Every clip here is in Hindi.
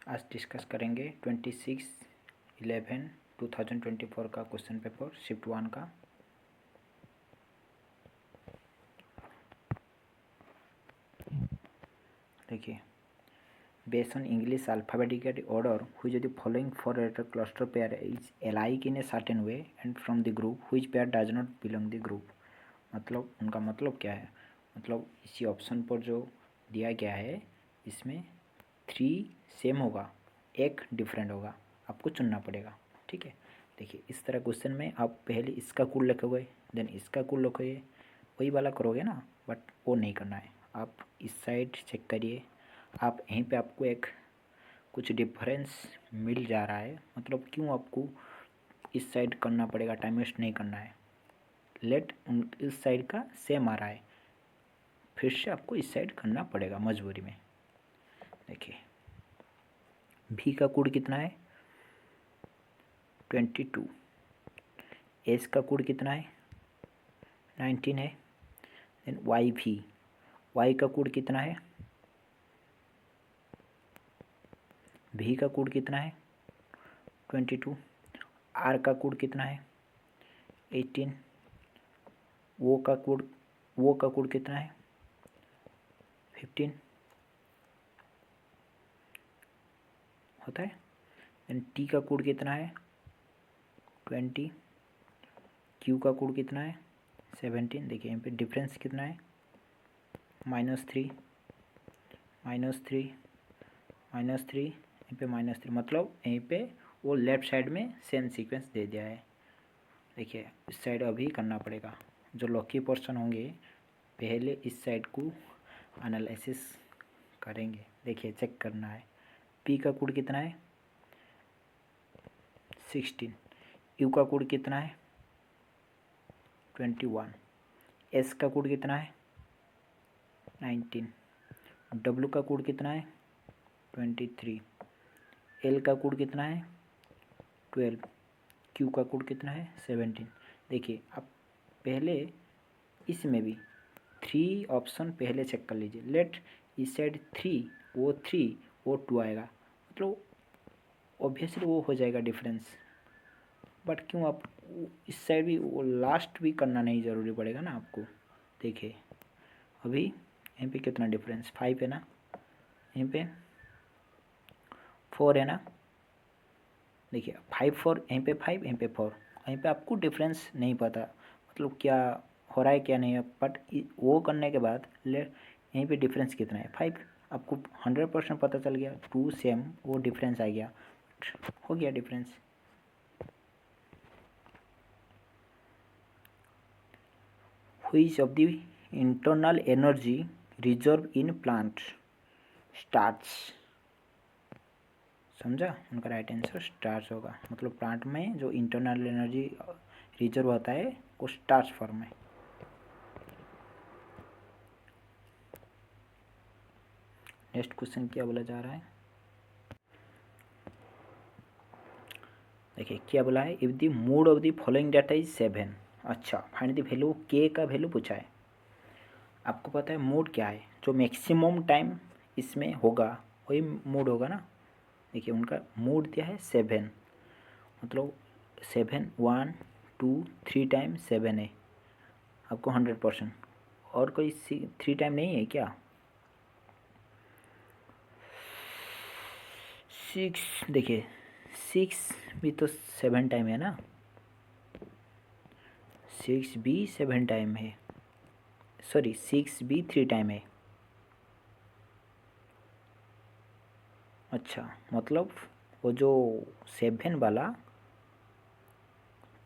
आज डिस्कस करेंगे 26/11/2024 का क्वेश्चन पेपर शिफ्ट 1 का। देखिए, based on English alphabetical order which the following four letter cluster pair is alike in a certain way and from the group which pair does not belong the group। मतलब उनका मतलब क्या है, मतलब इसी ऑप्शन पर जो दिया गया है इसमें 3 सेम होगा, एक डिफरेंट होगा, आपको चुनना पड़ेगा। ठीक है, देखिए इस तरह क्वेश्चन में आप पहले इसका कुल लिखोगे, देन इसका कुल लिखोगे, वही वाला करोगे ना, बट वो नहीं करना है। आप इस साइड चेक करिए, आप यहीं पे आपको एक कुछ डिफरेंस मिल जा रहा है, मतलब क्यों आपको इस साइड करना पड़ेगा, टाइम वेस्ट नहीं करना है। लेट इस साइड का सेम आ रहा है, फिर से आपको इस साइड करना पड़ेगा मजबूरी में। देखिए भी का कोड कितना है 22, एस का कोड कितना है 19 है, देन वाई भी, वाई का कोड कितना है, भी का कोड कितना है 22, आर का कोड कितना है 18, वो का कोड कितना है 15 होता है, देन टी का कोड कितना है 20, क्यू का कोड कितना है 17। देखिए यहाँ पे डिफरेंस कितना है -3 -3 -3, यहाँ पे -3, मतलब यहीं पे वो लेफ्ट साइड में सेम सीक्वेंस दे दिया है। देखिए इस साइड अभी करना पड़ेगा, जो लॉकी पोर्शन होंगे पहले इस साइड को एनालिसिस करेंगे। देखिए चेक करना है, पी का कोड कितना है 16, यू का कोड कितना है 21, एस का कोड कितना है 19, डब्ल्यू का कोड कितना है 23, एल का कोड कितना है 12, क्यू का कोड कितना है 17। देखिए आप पहले इसमें भी 3 ऑप्शन पहले चेक कर लीजिए। लेट इस साइड 3 वो 2 आएगा, मतलब ऑब्वियसली वो हो जाएगा डिफरेंस, बट क्यों आप इस साइड भी वो लास्ट भी करना नहीं ज़रूरी पड़ेगा ना आपको। देखिए अभी यहाँ पे कितना डिफरेंस 5 है ना, यहाँ पे 4 है ना। देखिए 5 4, यहीं पे 5, यहीं पे 4, यहीं पे आपको डिफरेंस नहीं पता मतलब क्या हो रहा है क्या नहीं है, बट वो करने के बाद ले यहीं पे डिफरेंस कितना है 5, आपको 100% पता चल गया, 2 सेम वो डिफरेंस आ गया, हो गया difference. Which of the internal energy reserve in plant starch, समझा, उनका राइट आंसर स्टार्च होगा। मतलब प्लांट में जो इंटरनल एनर्जी रिजर्व होता है वो स्टार्च फॉर्म में। नेक्स्ट क्वेश्चन क्या बोला जा रहा है, देखिए क्या बोला है, if the mode of the following data is 7। अच्छा, फाइंड द वैल्यू, के का वैल्यू पूछा है। आपको पता है मोड क्या है, जो मैक्सिमम टाइम इसमें होगा वही मोड होगा ना। देखिए उनका मोड दिया है 7, मतलब 7 1 2 3 टाइम 7 है, आपको 100%। और कोई 3 टाइम नहीं है क्या 6, देखिए 6 भी तो 7 टाइम है ना, 6 भी 7 टाइम है, सॉरी 6 भी 3 टाइम है। अच्छा, मतलब वो जो 7 वाला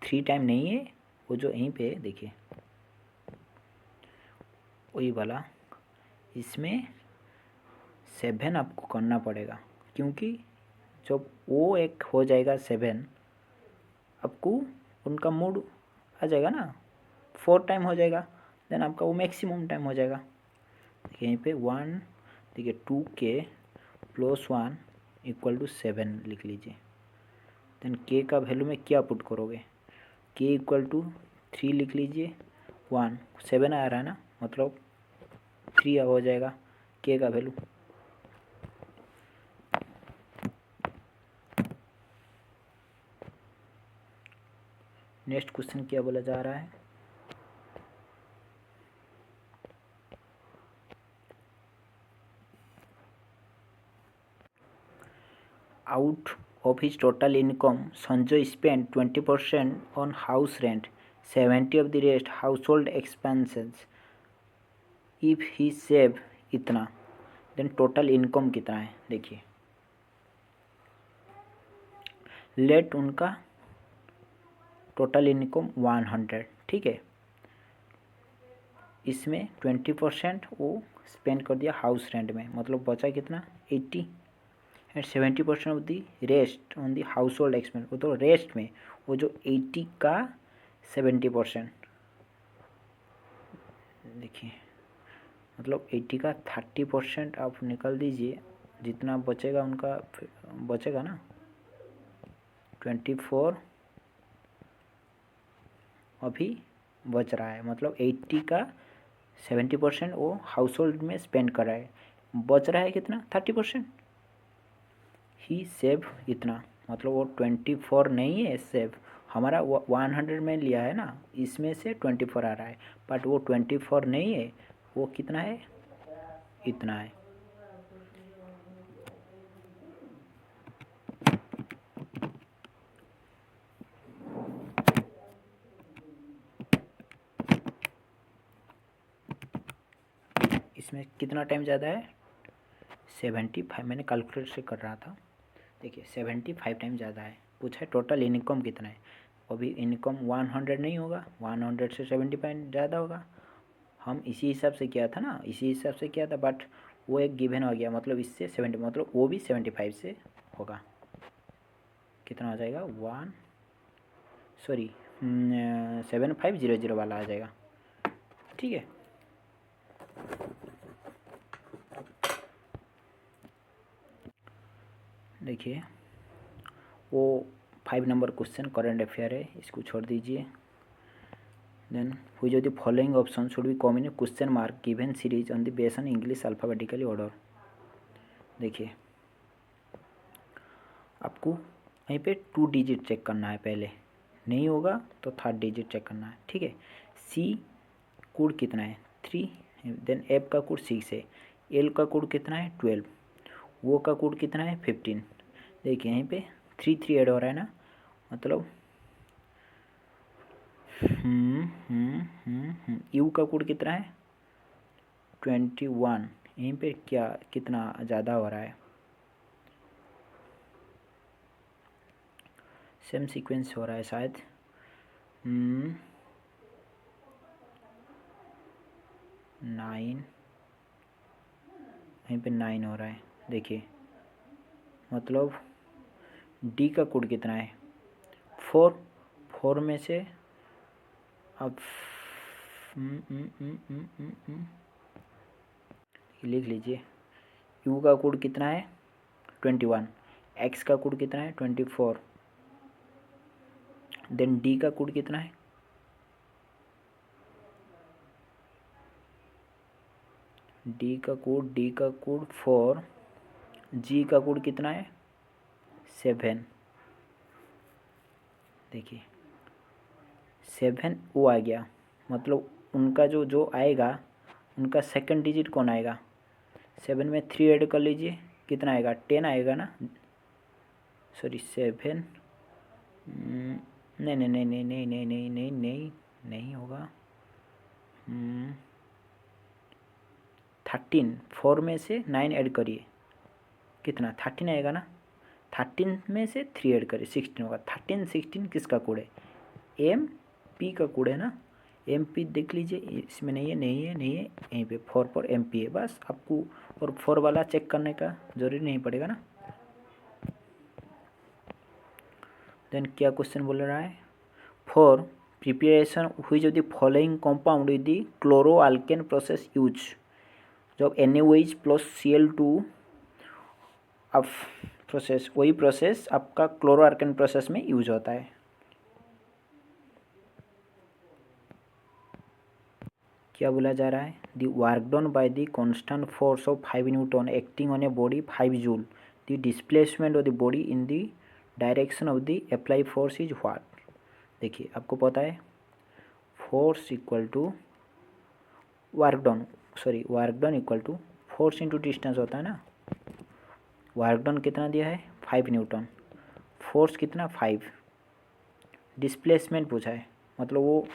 3 टाइम नहीं है, वो जो यहीं पे देखिए वही वाला, इसमें 7 आपको करना पड़ेगा, क्योंकि जब वो एक हो जाएगा 7, आपको उनका मूड आ जाएगा ना, 4 टाइम हो जाएगा, देन आपका वो मैक्सिमम टाइम हो जाएगा। यहीं पे 1, देखिए 2k + 1 = 7 लिख लीजिए। देन के का वैल्यू में क्या पुट करोगे, k = 3 लिख लीजिए, 1 7 आ रहा है ना, मतलब 3 हो जाएगा के का वैल्यू। नेक्स्ट क्वेश्चन क्या बोला जा रहा है, out of his total income, Sanjay spent 20% on house rent, 70 of the rest household expenses. If he save इतना, then total income कितना है देखिए। लेट उनका टोटल इनकम 100, ठीक है। इसमें 20% वो स्पेंड कर दिया हाउस रेंट में, मतलब बचा कितना 80, and 70% of the rest on the house hold expense. वो तो रेस्ट में वो जो 80 का 70% देखिए, मतलब 80 का 30% आप निकाल दीजिए, जितना बचेगा उनका बचेगा ना 24 अभी बच रहा है, मतलब 80 का 70% वो हाउस होल्ड में स्पेंड कर रहा है, बच रहा है कितना 30%। ही सेव इतना, मतलब वो 24 नहीं है सेव, हमारा 100 में लिया है ना, इसमें से 24 आ रहा है, बट वो 24 नहीं है, वो कितना है इतना है। इसमें कितना टाइम ज़्यादा है 75, मैंने कैलकुलेट से कर रहा था, देखिए 75 टाइम ज़्यादा है। पूछा है टोटल इनकम कितना है, अभी इनकम 100 नहीं होगा, 100 से 75 ज़्यादा होगा। हम इसी हिसाब से किया था ना, इसी हिसाब से किया था, बट वो एक गिवन हो गया, मतलब इससे 70, मतलब वो भी 75 से होगा। कितना आ जाएगा 7500 वाला आ जाएगा, ठीक है। देखिए वो 5 नंबर क्वेश्चन करंट अफेयर है, इसको छोड़ दीजिए। Then which of the following option should be common in question mark given series on the base on English alphabetically order. देखिए आपको वहीं पे 2 डिजिट चेक करना है, पहले नहीं होगा तो 3rd डिजिट चेक करना है, ठीक है। सी कोड कितना है 3, देन एफ का कोड 6 है, एल का कोड कितना है 12, वो का कोड कितना है 15। देखिए यहीं पे 3 ऐड हो रहा है ना, मतलब यू का कोड कितना है 21, यहीं पे क्या कितना ज़्यादा हो रहा है, सेम सीक्वेंस हो रहा है शायद। 9, यहीं पे 9 हो रहा है, देखिए मतलब डी का कोड कितना है 4 में से अब लिख लीजिए, यू का कोड कितना है 21, एक्स का कोड कितना है 24, देन डी का कोड कितना है, डी का कोड 4, जी का कोड कितना है 7। देखिए 7 वो आ गया, मतलब उनका जो जो आएगा उनका सेकंड डिजिट कौन आएगा, 7 में 3 ऐड कर लीजिए, कितना आएगा 10 आएगा ना, सॉरी 7, नहीं नहीं नहीं नहीं नहीं नहीं नहीं नहीं नहीं नहीं होगा, 13, 4 में से 9 ऐड करिए, कितना 13 आएगा ना, 13 में से 3 ऐड करिए 16 होगा। 13 16 किसका कोड है, एम पी का कोड है ना, एम पी देख लीजिए, इसमें नहीं है नहीं है नहीं है, यहीं पे 4 पर एम पी है, बस आपको और 4 वाला चेक करने का जरूरी नहीं पड़ेगा ना। देन क्या क्वेश्चन बोल रहा है, for preparation which of the following compound with the chloro alkane process use, जब NaOH प्लस Cl2 अब प्रोसेस, वही प्रोसेस आपका क्लोरो अल्केन प्रोसेस में यूज होता है। क्या बोला जा रहा है, the work done by the constant force of 5 Newton acting on a body 5 joule, the displacement of the body in the direction of the apply force is what. देखिए आपको पता है force equal to work done equal to force into distance होता है ना। वर्क डन कितना दिया है 5 न्यूटन, फोर्स कितना 5, डिस्प्लेसमेंट पूछा है मतलब वो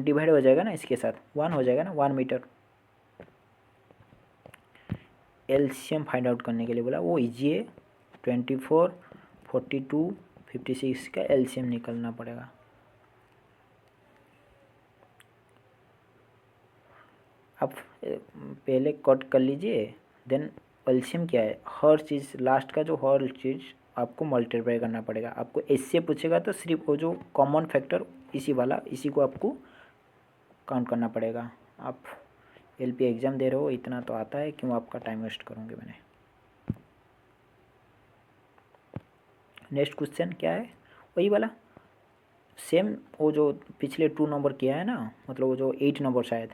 डिवाइड हो जाएगा ना इसके साथ 1 हो जाएगा ना 1 मीटर। एलसीएम फाइंड आउट करने के लिए बोला, वो इजी है 24, 42, 56 का एलसीएम निकलना पड़ेगा। आप पहले कट कर लीजिए, देन एलसीएम क्या है, हर चीज़ लास्ट का जो हर चीज़ आपको मल्टीप्लाई करना पड़ेगा। आपको इससे पूछेगा तो सिर्फ वो जो कॉमन फैक्टर इसी को आपको काउंट करना पड़ेगा। आप एलपी एग्ज़ाम दे रहे हो, इतना तो आता है, क्यों आपका टाइम वेस्ट करूँगी मैंने। नेक्स्ट क्वेश्चन क्या है, वही वाला सेम, वो जो पिछले 2 नंबर किया है ना, मतलब वो जो 8 नंबर शायद।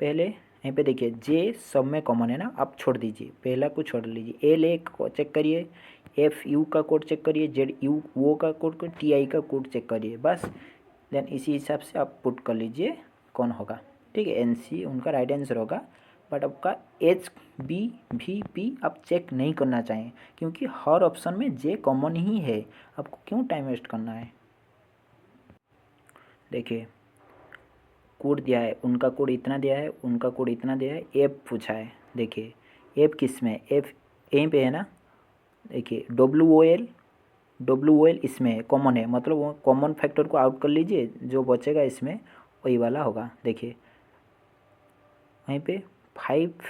पहले यहीं पे देखिए जे सब में कॉमन है ना, आप छोड़ दीजिए, पहला को छोड़ लीजिए। एल ए को चेक करिए, एफ यू का कोड चेक करिए, जेड यू वो का कोड, टी आई का कोड चेक करिए, बस। देन इसी हिसाब से आप पुट कर लीजिए कौन होगा, ठीक है। एन सी उनका राइट आंसर होगा। बट आपका एच बी भी पी आप चेक नहीं करना चाहिए, क्योंकि हर ऑप्शन में जे कॉमन ही है, आपको क्यों टाइम वेस्ट करना है। देखिए कोड दिया है, उनका कोड इतना दिया है, उनका कोड इतना दिया है, एफ पूछा है। देखिए एफ किस में, एफ यहीं पे है ना। देखिए डब्ल्यू ओ एल इसमें है, कॉमन है, मतलब वो कॉमन फैक्टर को आउट कर लीजिए, जो बचेगा इसमें वही वाला होगा। देखिए वहीं पे 5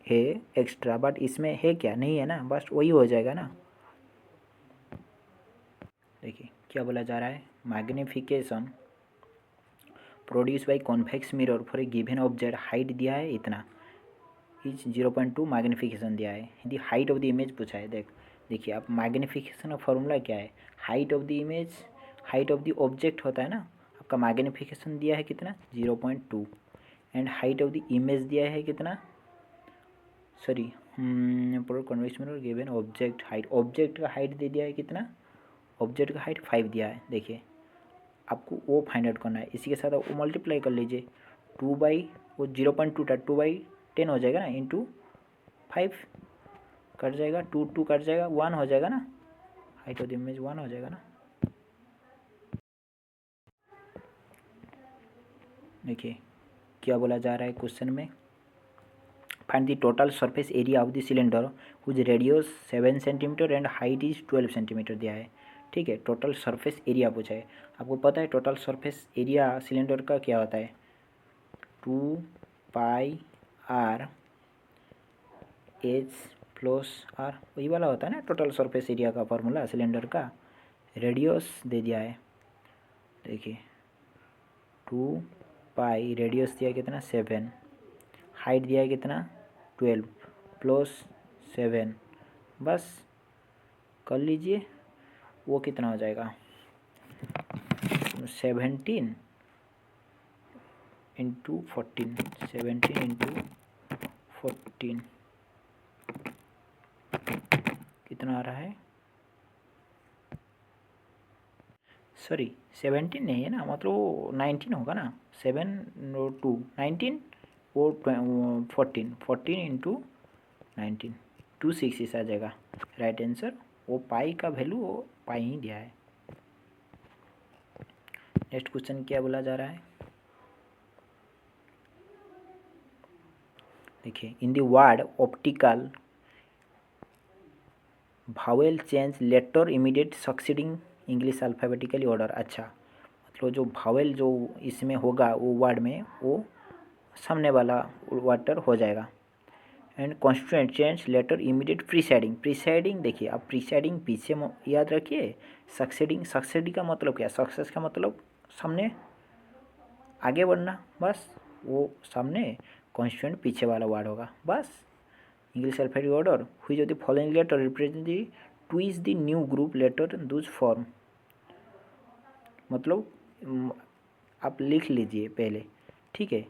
है एक्स्ट्रा, बट इसमें है क्या, नहीं है ना, बस वही हो जाएगा ना। देखिए क्या बोला जा रहा है, magnification produce by convex mirror for a given object, height दिया है इतना, इज 0.2 मैग्निफिकेशन दिया है, यदि हाइट ऑफ द इमेज पूछा है। देखिए आप मैग्निफिकेशन का फॉर्मूला क्या है, height of the image, height of the object होता है ना। आपका मैग्निफिकेशन दिया है कितना 0.2, and height of the image दिया है कितना, sorry convex mirror given object height, object का हाइट दे दिया है कितना, ऑब्जेक्ट का हाइट 5 दिया है। देखिए आपको वो फाइंड आउट करना है, इसी के साथ आप वो मल्टीप्लाई कर लीजिए, 2 बाई वो 0.2 था, 2/10 हो जाएगा ना, इंटू 5 कट जाएगा, 2 कट जाएगा, 1 हो जाएगा ना, हाइट ऑफ द इमेज 1 हो जाएगा ना। देखिए क्या बोला जा रहा है क्वेश्चन में, find the total surface area of the cylinder whose radius 7 centimetre and height is 12 centimetre दिया है, ठीक है। टोटल सरफेस एरिया पूछा है। आपको पता है टोटल सरफेस एरिया सिलेंडर का क्या होता है, 2πr एच प्लस आर, वही वाला होता है ना टोटल सरफेस एरिया का फॉर्मूला सिलेंडर का। रेडियस दे दिया है, देखिए 2π, रेडियस दिया है कितना 7, हाइट दिया है कितना 12 प्लस 7, बस कर लीजिए, वो कितना हो जाएगा 17 इंटू 14, 17 इंटू 14 कितना आ रहा है, सॉरी 17 नहीं है ना, मतलब वो 19 होगा ना, 7 2 19, वो 14 इंटू 19 266 आ जाएगा राइट आंसर। वो पाई का वैल्यू वो पाई ही दिया है। नेक्स्ट क्वेश्चन क्या बोला जा रहा है, देखिए in the word optical vowel change letter immediate succeeding English alphabetically order. अच्छा मतलब जो भावेल जो इसमें होगा वो वर्ड में वो सामने वाला वाटर हो जाएगा। And constituent change letter immediate presiding देखिए आप प्रीसाइडिंग पीछे याद रखिए, सक्सेडिंग का मतलब क्या, सक्सेस का मतलब सामने आगे बढ़ना, बस वो सामने, कॉन्स्टिट्यूएंट पीछे वाला वर्ड होगा, बस। English alphabetic order which of the following letter represent the ट्विज the new group letter those form, मतलब आप लिख लीजिए पहले, ठीक है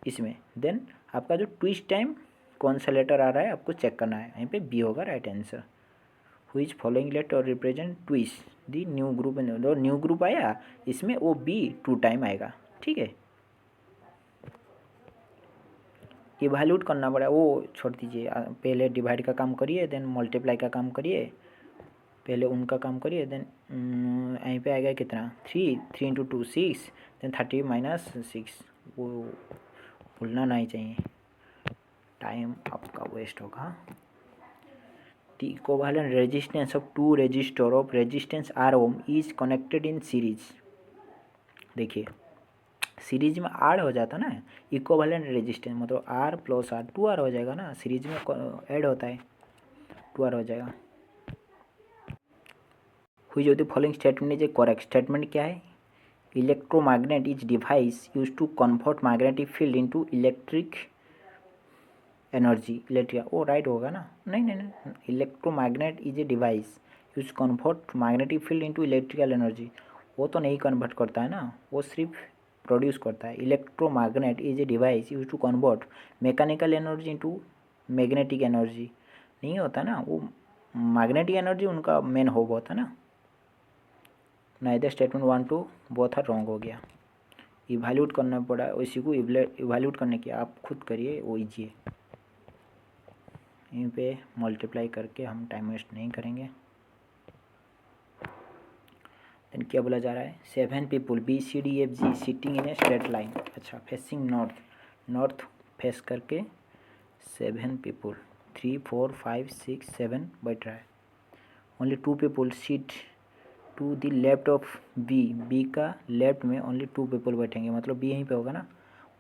इसमें। देन आपका जो ट्विस्ट टाइम कौन सा लेटर आ रहा है आपको चेक करना है, यहीं पे बी होगा right answer. Which following letter represent twist, the new group, new group आया इसमें वो बी 2 टाइम आएगा, ठीक है। इवैल्यूएट करना पड़ा, वो छोड़ दीजिए, पहले डिवाइड का काम करिए देन मल्टीप्लाई का काम करिए, पहले उनका काम करिए देन यहीं पे आएगा कितना 3 इंटू 2 6 देन 30 माइनस 6, वो भूलना नहीं चाहिए, टाइम आपका वेस्ट होगा। The equivalent resistance of two resistor of resistance R ohm is connected in series। देखिए सीरीज में आर हो जाता ना, इक्विवेलेंट रेजिस्टेंस मतलब आर प्लस आर 2R हो जाएगा ना, सीरीज में ऐड होता है 2R हो जाएगा। हुई जो following statement is a correct statement क्या है, electromagnet is device use to convert magnetic field into electric energy, electric, वो राइट होगा ना, नहीं नहीं नहीं, electromagnet is a device use convert magnetic field into electrical energy, वो तो नहीं कन्वर्ट करता है ना, वो सिर्फ प्रोड्यूस करता है। Electromagnet is a device use to convert mechanical energy into magnetic energy, नहीं होता ना, वो मैग्नेटिक एनर्जी उनका मेन होब होता ना। Neither statement 1 2 both are wrong हो गया। इवैल्यूएट करना पड़ा, इसी को इवैल्यूएट करने की आप खुद करिए, वो इजी है। यहीं पे मल्टीप्लाई करके हम टाइम वेस्ट नहीं करेंगे। देन क्या बोला जा रहा है, 7 people BCDFG sitting in a straight line, अच्छा फेसिंग नॉर्थ, नॉर्थ फेस करके 7 पीपुल 3 4 5 6 7 बैठ रहा है। Only 2 people seat to the left of B का लेफ्ट में ओनली 2 पीपल बैठेंगे, मतलब बी यहीं पे होगा ना।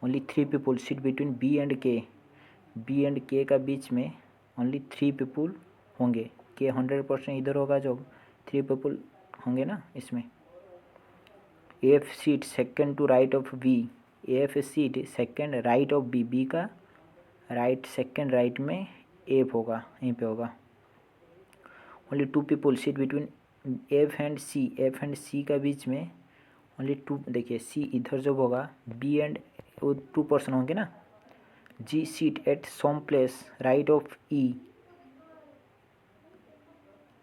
Only 3 people seat between B and K का बीच में ओनली 3 पीपुल होंगे, के 100% इधर होगा, जो 3 पीपुल होंगे ना इसमें। F seat second to right of B, F seat second right of B का राइट सेकंड राइट में एफ होगा, यहीं पे होगा। Only 2 people seat between F and C का बीच में ओनली 2, देखिए सी इधर जब होगा बी एंड वो 2 पर्सन होंगे ना। G seat at some place right of E,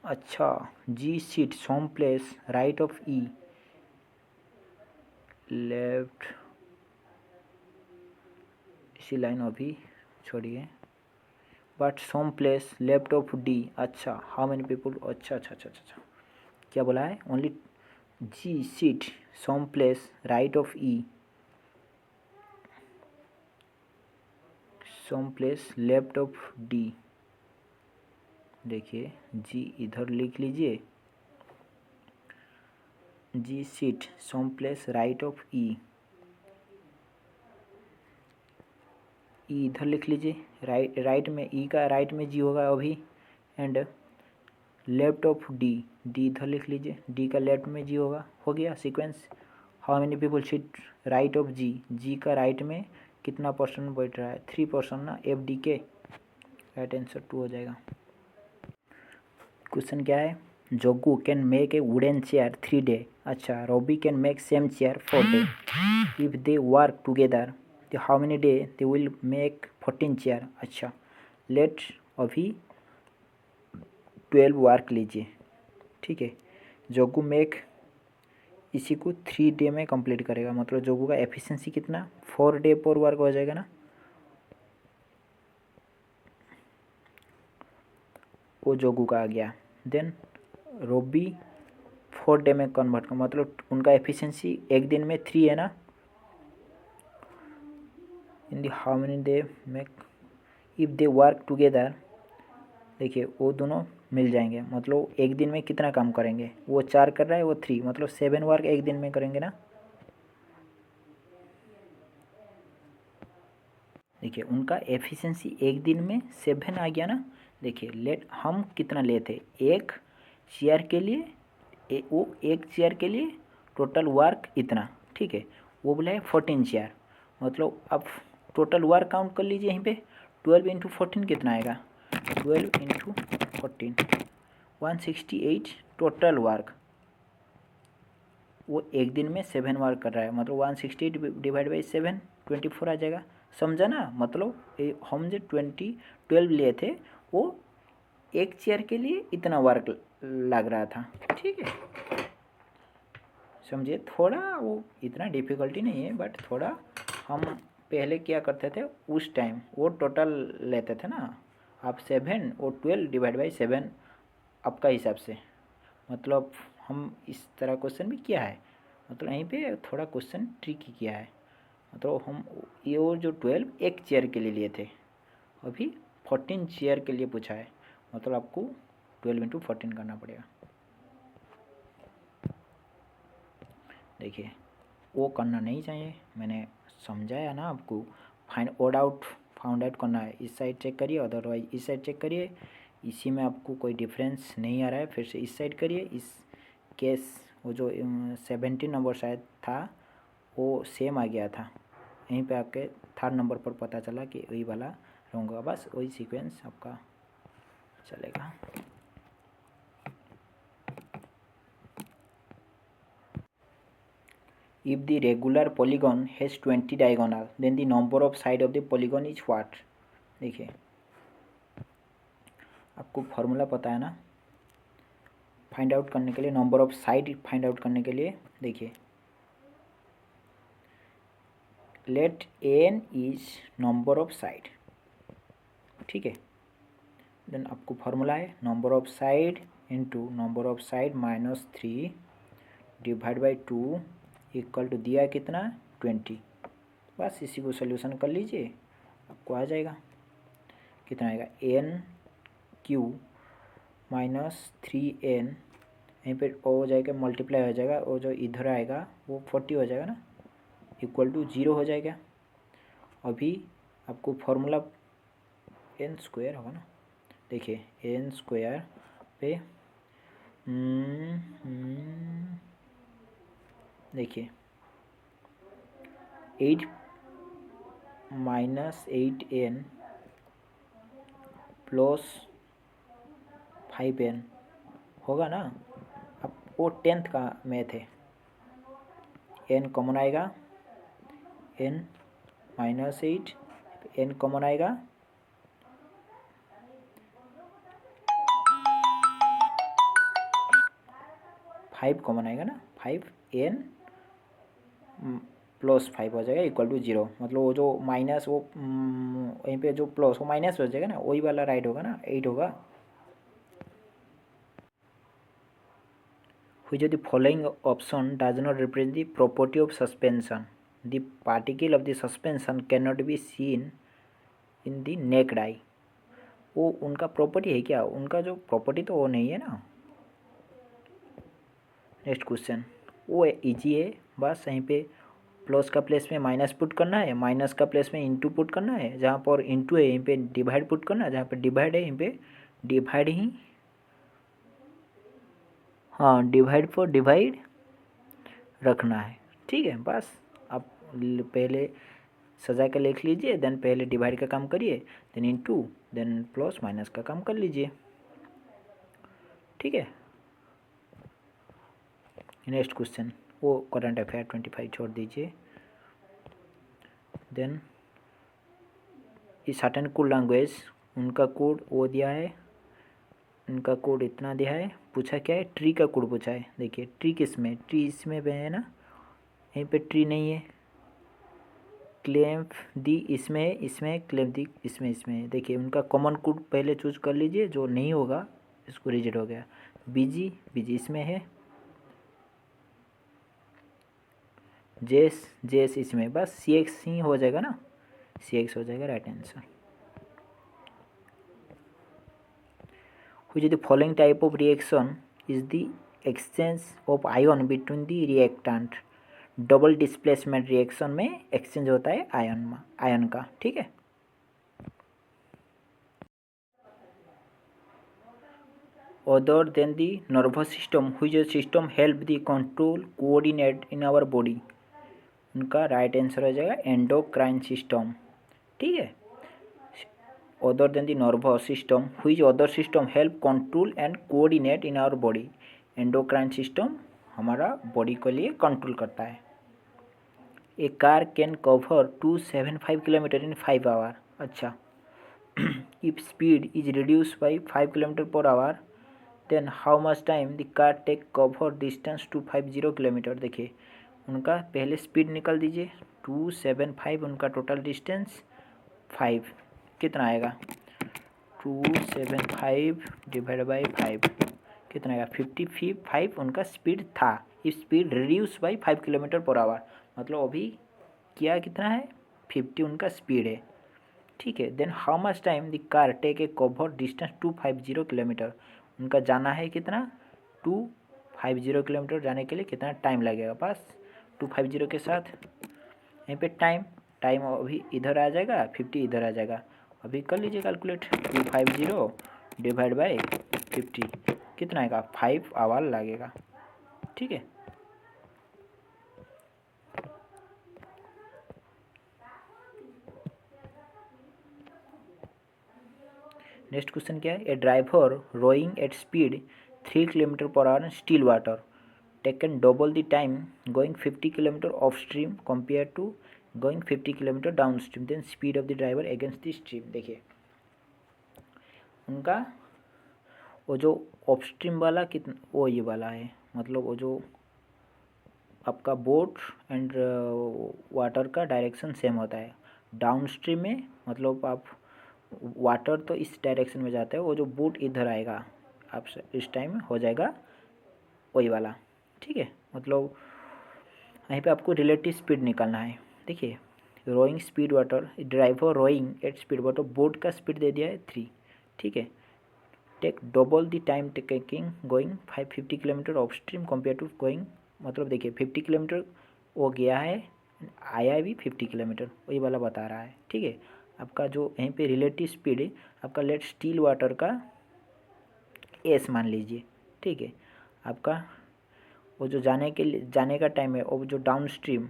अच्छा G seat some place right of E, left, इसी लाइन अभी छोड़िए, but some place left of D, अच्छा हाउ मेनी पीपल, अच्छा अच्छा अच्छा अच्छा, क्या बोला है, only G seat some place right of E, some place left of D, देखिए जी इधर लिख लीजिए, G seat some place right of E, E इधर लिख लीजिए, राइट में ई का राइट में जी होगा अभी, and left of D, D इधर लिख लीजिए, डी का लेफ्ट में जी होगा, हो गया sequence. How many people seat right of G, G का राइट में कितना पर्सन बैठ रहा है, 3% ना, एफ डी के, राइट आंसर 2 हो जाएगा। क्वेश्चन क्या है, जोगू can make a wooden chair 3 day, अच्छा Robbie can make same chair 4 day, if they work together तो how many day they will make 14 chair, अच्छा लेट अभी 12 वर्क लीजिए, ठीक है। जोगू मेक इसी को 3 डे में कंप्लीट करेगा, मतलब जोगू का एफिशिएंसी कितना 4 डे पर वर्क हो जाएगा ना, वो जोगू का आ गया। देन रोबी 4 डे में कन्वर्ट कर, मतलब उनका एफिशिएंसी एक दिन में 3 है ना, in the how many day make, if they work together, देखिए वो दोनों मिल जाएंगे, मतलब एक दिन में कितना काम करेंगे, वो 4 कर रहा है, वो 3, मतलब 7 वर्क एक दिन में करेंगे ना। देखिए उनका एफिशिएंसी एक दिन में 7 आ गया ना। देखिए लेट हम कितना लिए थे, एक चेयर के लिए वो एक चेयर के लिए टोटल वर्क इतना, ठीक है, वो बोला है 14 चेयर, मतलब अब टोटल वर्क काउंट कर लीजिए यहीं पे, 12 इंटू 14 कितना आएगा, 12 इंटू 14 168 टोटल वर्क, वो एक दिन में 7 वर्क कर रहा है, मतलब 168 डिवाइड बाई 7 24 आ जाएगा, समझा ना, मतलब हम जो 12 लिए थे वो एक चेयर के लिए इतना वर्क लग रहा था। ठीक है, समझिए, थोड़ा वो इतना डिफ़िकल्टी नहीं है, बट थोड़ा हम पहले क्या करते थे उस टाइम, वो टोटल लेते थे ना, आप 7 और 12 डिवाइड बाई 7 आपका हिसाब से, मतलब हम इस तरह क्वेश्चन भी किया है, मतलब यहीं पे थोड़ा क्वेश्चन ट्रिकी किया है। मतलब हम ये वो जो 12 एक चेयर के लिए थे, अभी 14 चेयर के लिए पूछा है, मतलब आपको 12 इंटू 14 करना पड़ेगा। देखिए, वो करना नहीं चाहिए, मैंने समझाया ना आपको। फाउंड आउट करना है, इस साइड चेक करिए, अदरवाइज इस साइड चेक करिए, इसी में आपको कोई डिफरेंस नहीं आ रहा है, फिर से इस साइड करिए। इस केस वो जो 17 नंबर शायद था वो सेम आ गया था, यहीं पे आके 3rd नंबर पर पता चला कि वही वाला रॉन्ग होगा, बस वही सीक्वेंस आपका चलेगा। If the regular polygon has 20 diagonal, then the number of side of the polygon is what? देखिए, आपको फॉर्मूला पता है ना फाइंड आउट करने के लिए, number of side find out करने के लिए। देखिए, let n is number of side, ठीक है, देन आपको फॉर्मूला है number of side into number of side minus 3 divide by 2 equal to दिया कितना 20। बस इसी को सोल्यूशन कर लीजिए, आपको आ जाएगा। कितना आएगा n क्यू माइनस 3n, यहीं पर हो जाएगा मल्टीप्लाई हो जाएगा, और जो इधर आएगा वो 40 हो जाएगा ना, इक्वल टू 0 हो जाएगा। अभी आपको फॉर्मूला n स्क्वायर होगा ना, देखिए n स्क्वायर पे देखिए 8 माइनस 8n प्लस 5n होगा ना। अब वो 10th का मैथ है, n कॉमन आएगा, n माइनस 8, n कॉमन आएगा, फाइव कॉमन आएगा ना, 5n प्लस 5 हो जाएगा इक्वल टू 0। मतलब वो जो माइनस वो यहीं पे जो प्लस वो माइनस हो जाएगा ना, वही वाला राइट होगा ना, 8 होगा। Which of the following option does not represent the property of suspension? The particle of the suspension cannot be seen in the naked eye. वो उनका प्रॉपर्टी है क्या? उनका जो प्रॉपर्टी तो वो नहीं है ना। नेक्स्ट क्वेश्चन, वो इजी है, बस यहीं पे प्लस का प्लेस में माइनस पुट करना है, माइनस का प्लेस में इंटू पुट करना है, जहाँ पर इंटू है यहीं पे डिवाइड पुट करना है, जहाँ पे डिवाइड है यहीं पे डिवाइड ही, हाँ डिवाइड फॉर डिवाइड रखना है। ठीक है, बस आप पहले सजा के लिख लीजिए, देन पहले डिवाइड का काम करिए, then into, then plus minus का काम कर लीजिए। ठीक है, नेक्स्ट क्वेश्चन, वो करंट अफेयर 25 छोड़ दीजिए। देन इस सर्टेन कोड लैंग्वेज, उनका कोड वो दिया है, उनका कोड इतना दिया है, पूछा क्या है ट्री का कोड पूछा है। देखिए ट्री किसमें, ट्री इसमें है ना, यहीं पे ट्री नहीं है, क्लेम दी इसमें है, इसमें क्लेम दी इसमें है। देखिए उनका कॉमन कोड पहले चूज कर लीजिए, जो नहीं होगा इसको रिजेक्ट हो गया। बीजी इसमें है, जेस इसमें, बस CX ही हो जाएगा ना, CX हो जाएगा right answer. Which of the following type of reaction is the exchange of ion between the reactant? Double displacement reaction में एक्सचेंज होता है आयन का। ठीक है, other than the nervous system which system help the control coordinate in our body, उनका राइट आंसर हो जाएगा एंडोक्राइन सिस्टम। ठीक है, other than the nervous system which other system help control and coordinate in our body, endocrine system हमारा बॉडी के लिए कंट्रोल करता है। A car can cover 275 kilometre in 5 our. अच्छा if speed is reduced by 5 km per hour then how much time the car take cover distance to 50 km। देखिए उनका पहले स्पीड निकाल दीजिए 275 उनका टोटल डिस्टेंस 5 कितना आएगा 275 डिवाइड बाई 5 कितना आएगा 55 उनका स्पीड था। If speed reduce by 5 km per our मतलब अभी क्या कितना है 50 उनका स्पीड है। ठीक है then how much time the car take a cover distance 250 km उनका जाना है कितना 250 km जाने के लिए कितना टाइम लगेगा बस 250 के साथ यहीं पे टाइम अभी इधर आ जाएगा 50 इधर आ जाएगा। अभी कर लीजिए कैलकुलेट 250 डिवाइड बाई 50 कितना आएगा 5 आवर लगेगा। ठीक है नेक्स्ट क्वेश्चन क्या है a driver rowing at speed 3 km per hour still water taken double the time going 50 km of stream compare to going 50 km down stream then speed of the driver against the stream. देखिए उनका वो जो ऑफ स्ट्रीम वाला कितना वो ये वाला है मतलब वो जो आपका बोट एंड वाटर का डायरेक्शन सेम होता है। डाउन स्ट्रीम में मतलब आप वाटर तो इस डायरेक्शन में जाता है वो जो बोट इधर आएगा आप इस टाइम हो जाएगा वही वाला। ठीक है मतलब यहीं पे आपको रिलेटिव स्पीड निकालना है। देखिए rowing speed water driver rowing at speed water boat का स्पीड दे दिया है 3। ठीक है take double the time taking going 550 km of stream compare to going मतलब देखिए 50 km वो गया है आया भी 50 km वही वाला बता रहा है। ठीक है आपका जो यहीं पे रिलेटिव स्पीड है आपका लेट स्टिल वाटर का एस मान लीजिए। ठीक है आपका वो जो जाने का टाइम है वो जो डाउन स्ट्रीम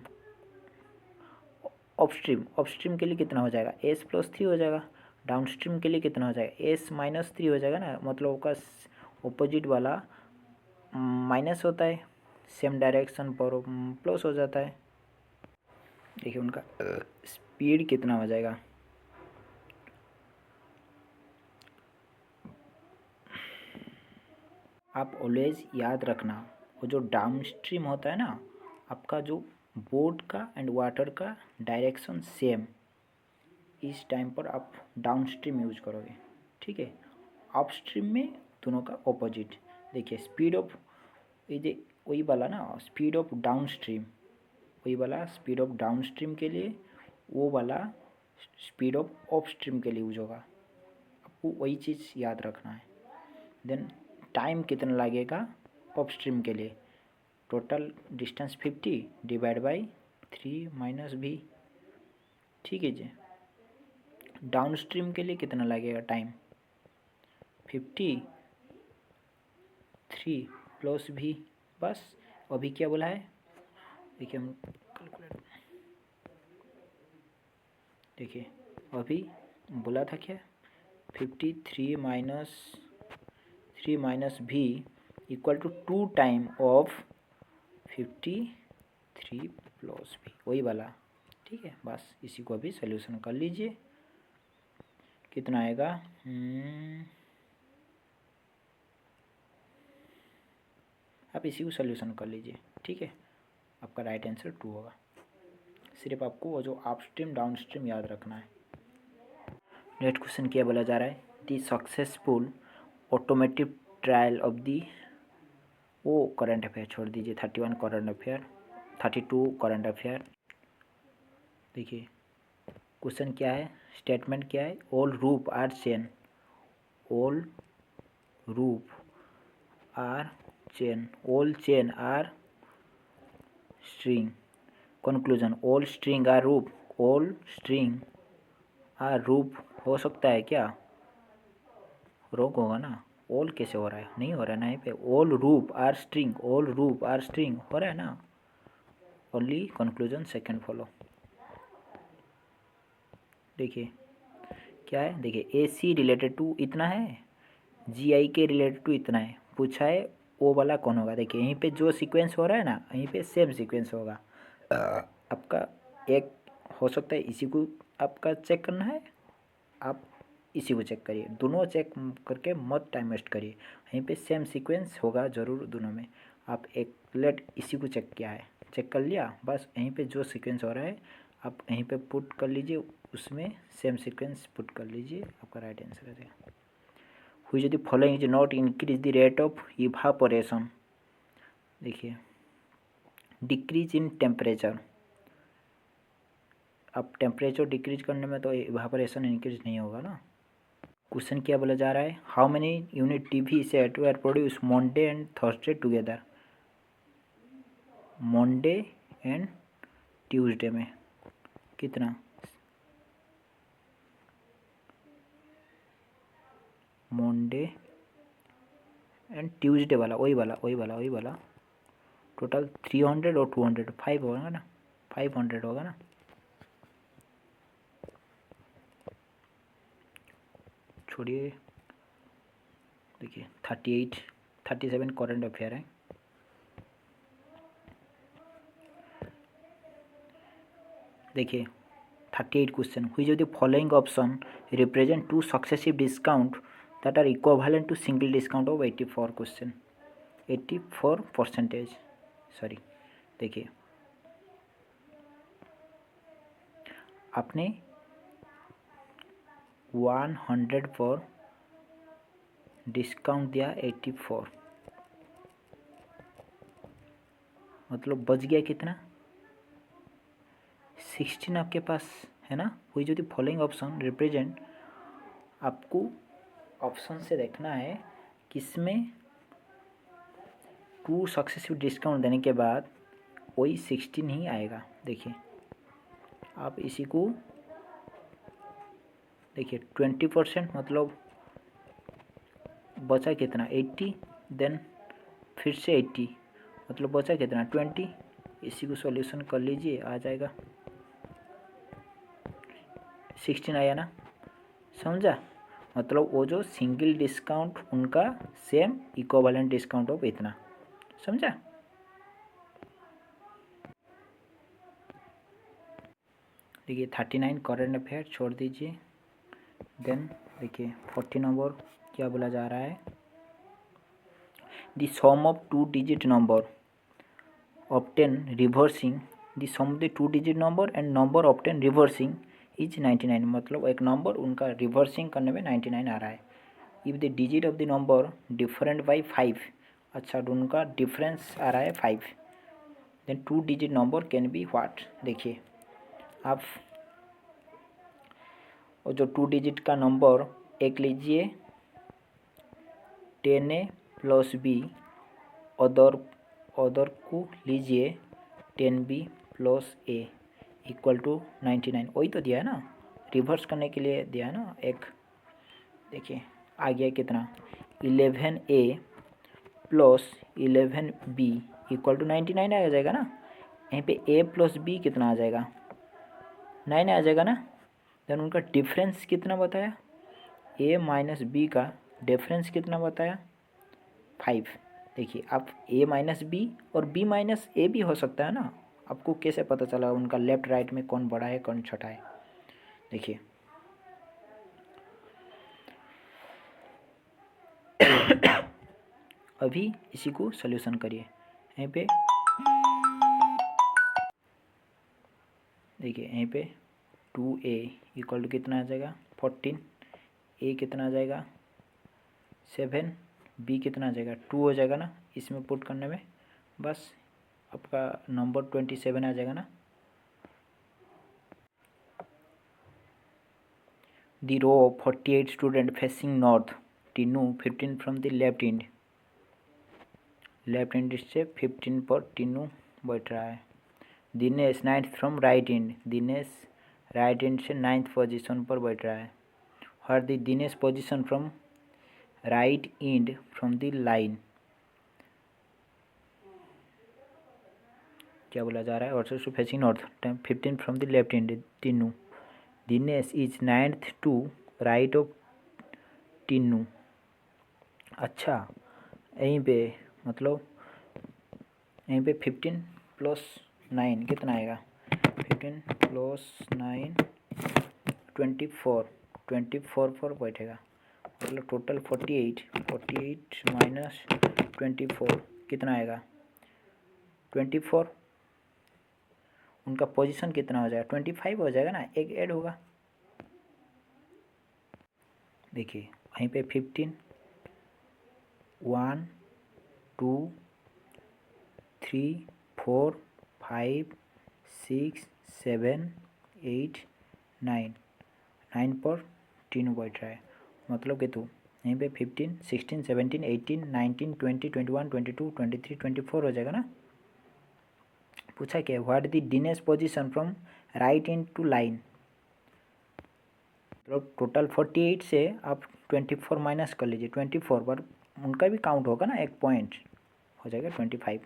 ऑफ स्ट्रीम के लिए कितना हो जाएगा एस प्लस 3 हो जाएगा। डाउन स्ट्रीम के लिए कितना हो जाएगा एस माइनस 3 हो जाएगा ना मतलब उसका ऑपोजिट वाला माइनस होता है सेम डायरेक्शन पर प्लस हो जाता है। देखिए उनका स्पीड कितना हो जाएगा आप ऑलवेज याद रखना वो जो डाउन स्ट्रीम होता है ना आपका जो बोट का एंड वाटर का डायरेक्शन सेम इस टाइम पर आप डाउन स्ट्रीम यूज करोगे। ठीक है अप स्ट्रीम में दोनों का ऑपोजिट। देखिए स्पीड ऑफ ये वही वाला ना स्पीड ऑफ डाउन स्ट्रीम वही वाला स्पीड ऑफ डाउन स्ट्रीम के लिए वो वाला स्पीड ऑफ अप स्ट्रीम के लिए यूज होगा आपको वही चीज़ याद रखना है। देन टाइम कितना लगेगा अप स्ट्रीम के लिए total distance 50 divide by 3 minus भी। ठीक है जी डाउन स्ट्रीम के लिए कितना लगेगा टाइम 53 प्लस भी बस अभी क्या बोला है देखिए हम कैलकुलेट देखिए अभी बोला था क्या 53 minus B equal to 2 time of 53 plus B वही वाला। ठीक है बस इसी को अभी सोल्यूशन कर लीजिए कितना आएगा आप इसी को सोल्यूशन कर लीजिए। ठीक है आपका राइट आंसर 2 होगा। सिर्फ आपको वो जो अप स्ट्रीम डाउन स्ट्रीम याद रखना है। नेक्स्ट क्वेश्चन क्या बोला जा रहा है the successful automotive trial of the वो करंट अफेयर छोड़ दीजिए 31 करंट अफेयर 32 करंट अफेयर। देखिए क्वेश्चन क्या है स्टेटमेंट क्या है all rope are chain all rope are chain all chain are string conclusion all string are rope all string are rope हो सकता है क्या रोक होगा ना ऑल कैसे हो रहा है नहीं हो रहा है ना यहाँ पे all rope are string all rope are string हो रहा है ना ओनली कंक्लूजन सेकंड फॉलो। देखिए क्या है देखिए ए सी रिलेटेड टू इतना है जी आई के रिलेटेड टू इतना है पूछा है वो वाला कौन होगा। देखिए यहीं पे जो सीक्वेंस हो रहा है ना यहीं पे सेम सीक्वेंस होगा आपका एक हो सकता है इसी को आपका चेक करना है आप इसी को चेक करिए, दोनों चेक करके मत टाइम वेस्ट करिए। यहीं पे सेम सीक्वेंस होगा ज़रूर दोनों में। आप एक लेट इसी को चेक किया है, चेक कर लिया, बस यहीं पे जो सीक्वेंस हो रहा है आप यहीं पे पुट कर लीजिए, उसमें सेम सीक्वेंस पुट कर लीजिए, आपका राइट आंसर आ जाएगा। हुई यदि following is not increase the rate of evaporation, देखिए डिक्रीज इन टेम्परेचर, अब टेम्परेचर डिक्रीज करने में तो इवापोरेशन इंक्रीज नहीं होगा ना। क्वेश्चन क्या बोला जा रहा है, how many unit TV set were produce Monday and Thursday together, Monday and Tuesday में कितना, मंडे एंड ट्यूसडे वाला वही वाला टोटल 300 और 200 5 होगा ना, 500 होगा ना। छोड़िए, देखिए 38 37 करंट अफेयर है। देखिए 38 क्वेश्चन, हुई जो the following option represent two successive discount that are equivalent to single discount of 84 question, 84%, sorry. देखिए आपने 100 पर डिस्काउंट दिया 84, मतलब बच गया कितना, 16 आपके पास है ना। हुई जो दी फॉलोइंग ऑप्शन रिप्रेजेंट, आपको ऑप्शन से देखना है किसमें 2 सक्सेसिव डिस्काउंट देने के बाद वही 16 ही आएगा। देखिए आप इसी को देखिए 20%, मतलब बचा कितना 80, देन फिर से 80, मतलब बचा कितना 20। इसी को सॉल्यूशन कर लीजिए, आ जाएगा 16 आया ना, समझा। मतलब वो जो सिंगल डिस्काउंट उनका सेम इक्विवेलेंट डिस्काउंट ऑफ इतना, समझा। देखिए 39 करंट अफेयर छोड़ दीजिए। देन देखिए 40 नंबर क्या बोला जा रहा है, the sum of 2 digit number obtain reversing, the sum of the 2 digit number and number obtain reversing is 99, मतलब एक नंबर उनका रिवर्सिंग करने में 99 आ रहा है। If the digit of the number different by 5, अच्छा उनका डिफरेंस आ रहा है 5, then 2 digit number can be what. देखिए आप और जो 2 डिजिट का नंबर एक लीजिए 10A प्लस B, अदर को लीजिए 10B plus A equal to 99, वही तो दिया है ना, रिवर्स करने के लिए दिया है ना एक। देखिए आ गया कितना 11A plus 11B equal to 99 आ जाएगा ना। यहीं पे A प्लस B कितना आ जाएगा 9 आ जाएगा ना। देन उनका डिफरेंस कितना बताया, A माइनस B का डिफरेंस कितना बताया 5। देखिए आप A माइनस B और B माइनस A भी हो सकता है ना, आपको कैसे पता चला उनका लेफ्ट राइट में कौन बड़ा है कौन छोटा है। देखिए अभी इसी को सॉल्यूशन करिए। यहीं पे देखिए यहीं पे 2A इक्वल टू कितना आ जाएगा 14, A कितना आ जाएगा 7, B कितना आ जाएगा 2 हो जाएगा ना, इसमें पुट करने में बस आपका नंबर 27 आ जाएगा ना। The row of 48 students facing north, Tinu 15 from the left end से 15 पर टीनू बैठ रहा है। Dinesh 9th from right end, Dinesh right end से 9th पोजीशन पर बैठ रहा है। हर the Dinesh position from right end from the line, क्या बोला जा रहा है, also facing north 15 from the left end Tinu, Dinesh is 9th to right of Tinu. अच्छा यहीं पे मतलब यहीं पे 15 प्लस 9 कितना आएगा, 15 प्लस 9 24, 24 बैठेगा, मतलब टोटल 48 माइनस 24 कितना आएगा 24। उनका पोजीशन कितना हो जाएगा 25 हो जाएगा ना, एक ऐड होगा। देखिए वहीं पे 15 1 2 3 4 5 6 7 8 9 9 पर 3 बैठ रहा है, मतलब कि तू यहीं पे 15 16 17 18 19 20 21 22 23 24 हो जाएगा ना। पूछा क्या, व्हाट द डीनेस्ट position from right in two line, मतलब टोटल 48 से आप 24 माइनस कर लीजिए, 24 पर उनका भी काउंट होगा ना, एक पॉइंट हो जाएगा 25।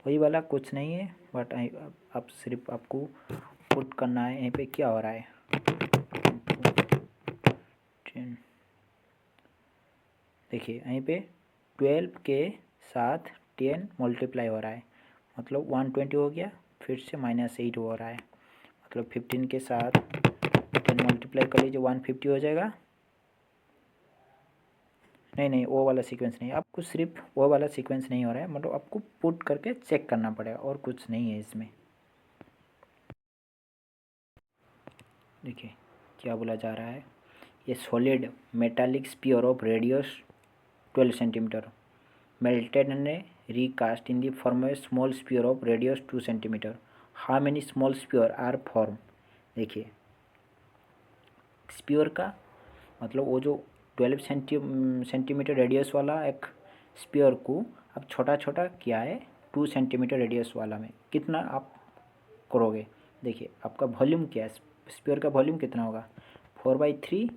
वही वाला कुछ नहीं है, बट अब सिर्फ आपको पुट करना है यहीं पे क्या हो रहा है 10। देखिए यहीं पे 12 के साथ 10 मल्टीप्लाई हो रहा है, मतलब 120 हो गया, फिर से -8 हो रहा है, मतलब 15 के साथ 10 मल्टीप्लाई कर लीजिए 150 हो जाएगा। नहीं वो वाला सीक्वेंस नहीं, आपको सिर्फ वो वाला सीक्वेंस नहीं हो रहा है, मतलब आपको पुट करके चेक करना पड़ेगा, और कुछ नहीं है इसमें। देखिए क्या बोला जा रहा है, ये solid metallic sphere of radius 12 centimetre melted and recast in the form of a small sphere of radius 2 centimeter. How many small sphere are formed? देखिए स्पीयर का मतलब वो जो 12 सेंटीमीटर रेडियस वाला एक स्पीयर को अब छोटा छोटा किया है 2 सेंटीमीटर रेडियस वाला में, कितना आप करोगे। देखिए आपका वॉल्यूम क्या है, स्पीयर का वॉल्यूम कितना होगा 4/3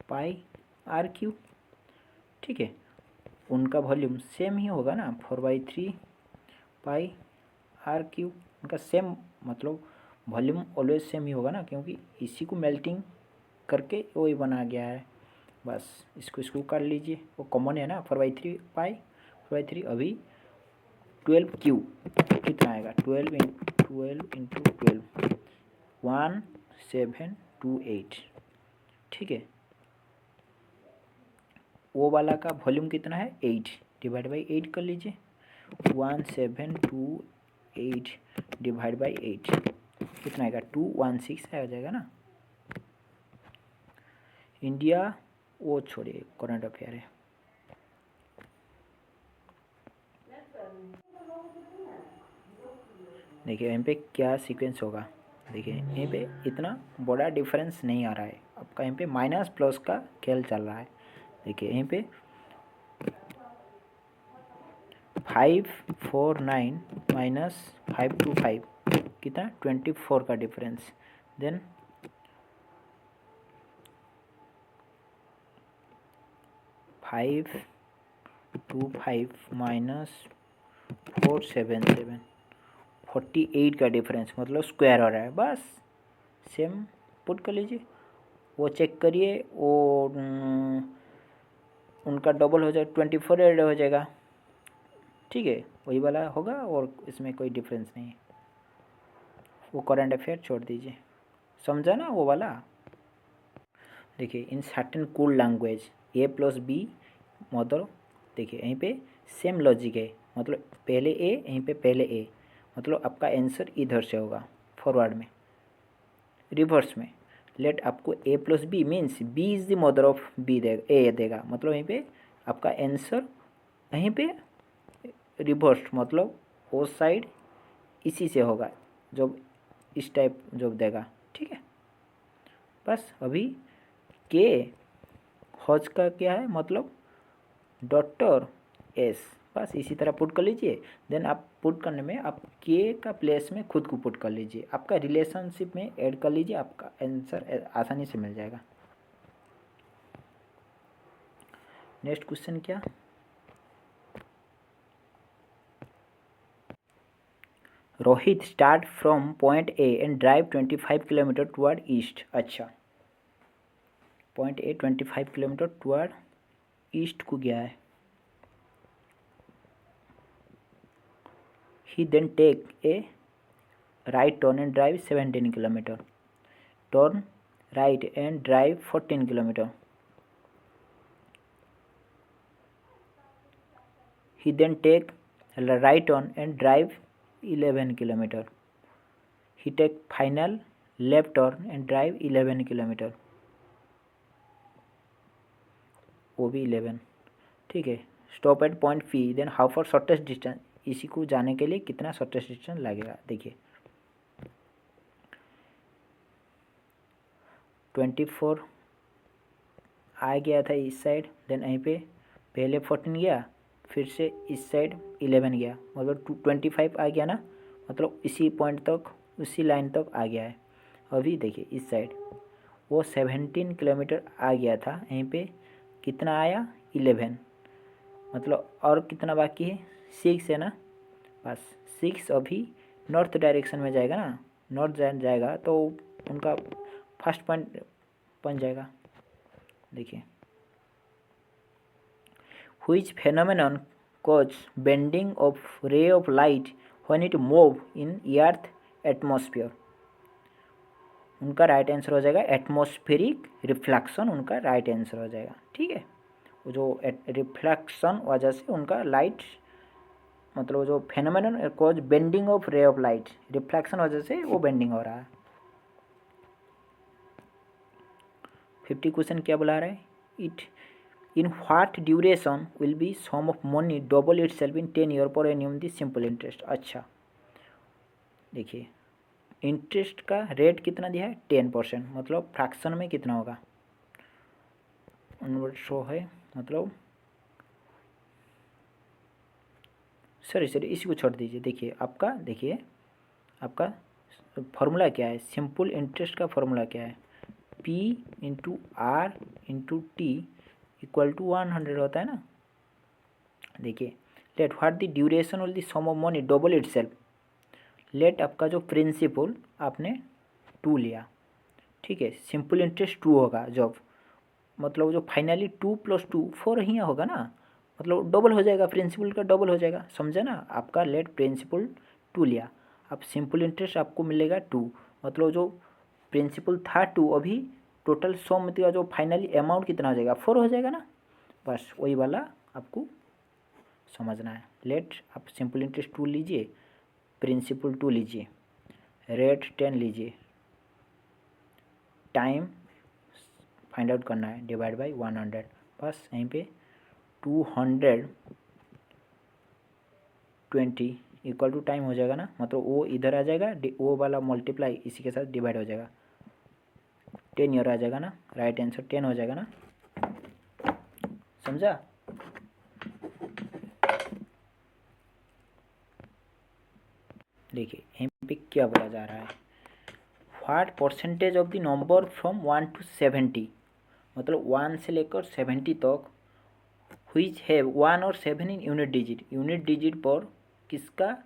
पाई आर क्यू, ठीक है। उनका वॉल्यूम सेम ही होगा ना 4/3 पाई आर क्यू, उनका सेम, मतलब वॉल्यूम ऑलवेज सेम ही होगा ना, क्योंकि इसी को मेल्टिंग करके वही बना गया है। बस इसको काट लीजिए, वो कॉमन है ना 4/3 पाई 4/3। अभी 12 क्यू कितना आएगा 12 इंटू 12 1728, ठीक है। वो वाला का वॉल्यूम कितना है 8, डिवाइड बाई 8 कर लीजिए, 1728 डिवाइड बाई 8 कितना आएगा 216 आ जाएगा ना। इंडिया वो छोड़िए, करंट अफेयर है। देखिए यहाँ पे क्या सीक्वेंस होगा, देखिए यहाँ पे इतना बड़ा डिफरेंस नहीं आ रहा है, आपका यहाँ पे माइनस प्लस का खेल चल रहा है। देखिए यहाँ पे 549 माइनस 525 कितना 24 का डिफरेंस, देन 525 माइनस 477 48 का डिफरेंस, मतलब स्क्वायर हो रहा है। बस सेम पुट कर लीजिए, वो चेक करिए, वो उनका डबल हो जाए 24 ऐड हो जाएगा, ठीक है, वही वाला होगा, और इसमें कोई डिफरेंस नहीं है। वो करंट अफेयर छोड़ दीजिए, समझा ना वो वाला। देखिए in certain code language A plus B, मतलब देखिए यहीं पे सेम लॉजिक है, मतलब पहले ए यहीं पे पहले ए, मतलब आपका आंसर इधर से होगा फॉरवर्ड में, रिवर्स में। लेट आपको A plus B means B is the mother of B देगा, ए देगा, मतलब यहीं पे आपका आंसर यहीं पे रिवर्स, मतलब वो साइड इसी से होगा, जब इस टाइप जब देगा, ठीक है। बस अभी के हौज का क्या है, मतलब डॉटर एस, बस इसी तरह पुट कर लीजिए। देन आप पुट करने में आप के का प्लेस में खुद को पुट कर लीजिए, आपका रिलेशनशिप में ऐड कर लीजिए, आपका आंसर आसानी से मिल जाएगा। नेक्स्ट क्वेश्चन क्या, Rohit start from point A and drive 25 kilometre toward east. अच्छा, point A 25 kilometre toward east को गया है। He then take a right turn and drive 17 kilometre turn right and drive 14 kilometer. He then take right on and drive 11 kilometer. He take final left turn and drive 11 kilometer. वो भी 11. ठीक है. Stop at point P. Then how far shortest distance. इसी को जाने के लिए कितना शॉर्टेस्ट डिस्टेंस लगेगा. देखिए 24 आ गया था इस साइड. देन यहीं पे पहले 14 गया, फिर से इस साइड 11 गया, मतलब 25 आ गया ना. मतलब इसी पॉइंट तक, उसी लाइन तक आ गया है. अभी देखिए इस साइड वो 17 किलोमीटर आ गया था. यहीं पे कितना आया 11. मतलब और कितना बाकी है 6 है ना. बस 6 अभी नॉर्थ डायरेक्शन में जाएगा ना. नॉर्थ जाएगा तो उनका फर्स्ट पॉइंट बन जाएगा. देखिए which phenomenon cause bending of ray of light when it move in earth atmosphere. उनका राइट आंसर हो जाएगा एटमॉस्फेरिक रिफ्लेक्शन. उनका राइट आंसर हो जाएगा. ठीक है. वो जो रिफ्लेक्शन वजह से उनका लाइट, मतलब जो phenomenon cause bending of ray of light, reflection वजह से वो बेंडिंग हो रहा है. 50 क्वेश्चन क्या बुला रहा है. It in what duration will be sum of money double itself in 10 year per annum the simple interest. अच्छा देखिए इंटरेस्ट का रेट कितना दिया है 10%. मतलब फ्रैक्शन में कितना होगा शो है. मतलब सॉरी इसी को छोड़ दीजिए. देखिए आपका फॉर्मूला क्या है. सिंपल इंटरेस्ट का फॉर्मूला क्या है. P into R into T equal to 100 होता है ना. देखिए let what the duration will the sum of money double itself. Let आपका जो प्रिंसिपल आपने 2 लिया. ठीक है. सिंपल इंटरेस्ट 2 होगा जब, मतलब जो फाइनली 2 + 2 4 ही होगा ना. मतलब डबल हो जाएगा, प्रिंसिपल का डबल हो जाएगा. समझे ना. आपका लेट प्रिंसिपल 2 लिया, अब सिंपल इंटरेस्ट आपको मिलेगा 2. मतलब जो प्रिंसिपल था 2, अभी टोटल सम का जो फाइनली अमाउंट कितना हो जाएगा 4 हो जाएगा ना. बस वही वाला आपको समझना है. लेट आप सिंपल इंटरेस्ट 2 लीजिए, प्रिंसिपल 2 लीजिए, रेट 10 लीजिए, टाइम फाइंड आउट करना है, डिवाइड बाई 100. बस यहीं पे 220 इक्वल टू टाइम हो जाएगा ना. मतलब वो इधर आ जाएगा, वो वाला मल्टीप्लाई इसी के साथ डिवाइड हो जाएगा. 10 ईयर आ जाएगा ना. राइट आंसर 10 हो जाएगा ना. समझा. देखिए यहीं पे क्या बोला जा रहा है. What percentage of the number from 1 to 70. मतलब 1 से लेकर 70 तक व्हिच हैव 1 और 7 in unit digit. Unit digit पर किसका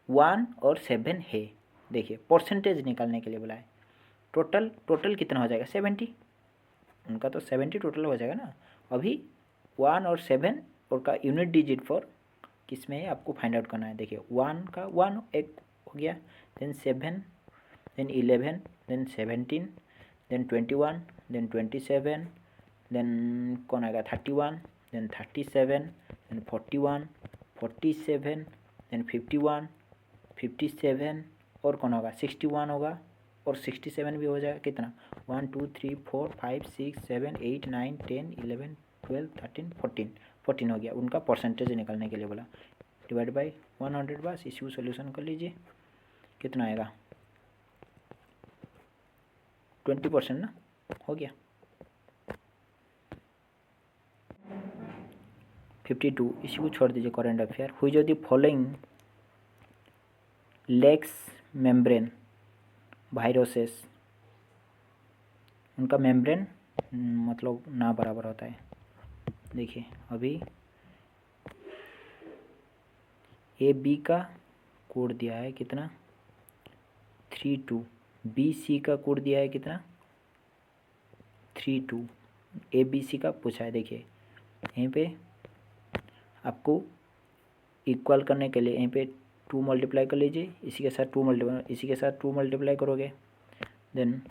1 और 7 है. देखिए परसेंटेज निकालने के लिए बोला है. टोटल कितना हो जाएगा 70. उनका तो 70 टोटल हो जाएगा ना. अभी 1 और 7 और का यूनिट डिजिट पर किस में है आपको फाइंड आउट करना है. देखिए 1 का 1 एक हो गया, then 7, then 11, then 17, then 21, then 27, then कौन आएगा 31, देन 37, देन 41, 47, देन 51, 57 और कौन होगा 61 होगा. और 67 भी हो जाएगा. कितना 1 2 3 4 5 6 7 8 9 10 11 12 13 14 हो गया. उनका परसेंटेज निकालने के लिए बोला. Divide by 100. बस इसी को सोल्यूशन कर लीजिए. कितना आएगा 20% ना. हो गया. 52 इसी को छोड़ दीजिए. Current affair. हुई जो the following lacks membrane viruses. उनका मेम्ब्रेन मतलब ना बराबर होता है. देखिए अभी ए बी का कोड दिया है कितना 32. बी सी का कोड दिया है कितना 32. ए बी सी का पूछा है. देखिए यहीं पे आपको इक्वल करने के लिए यहीं पे 2 मल्टीप्लाई कर लीजिए. इसी के साथ 2 मल्टीप्लाई करोगे. देन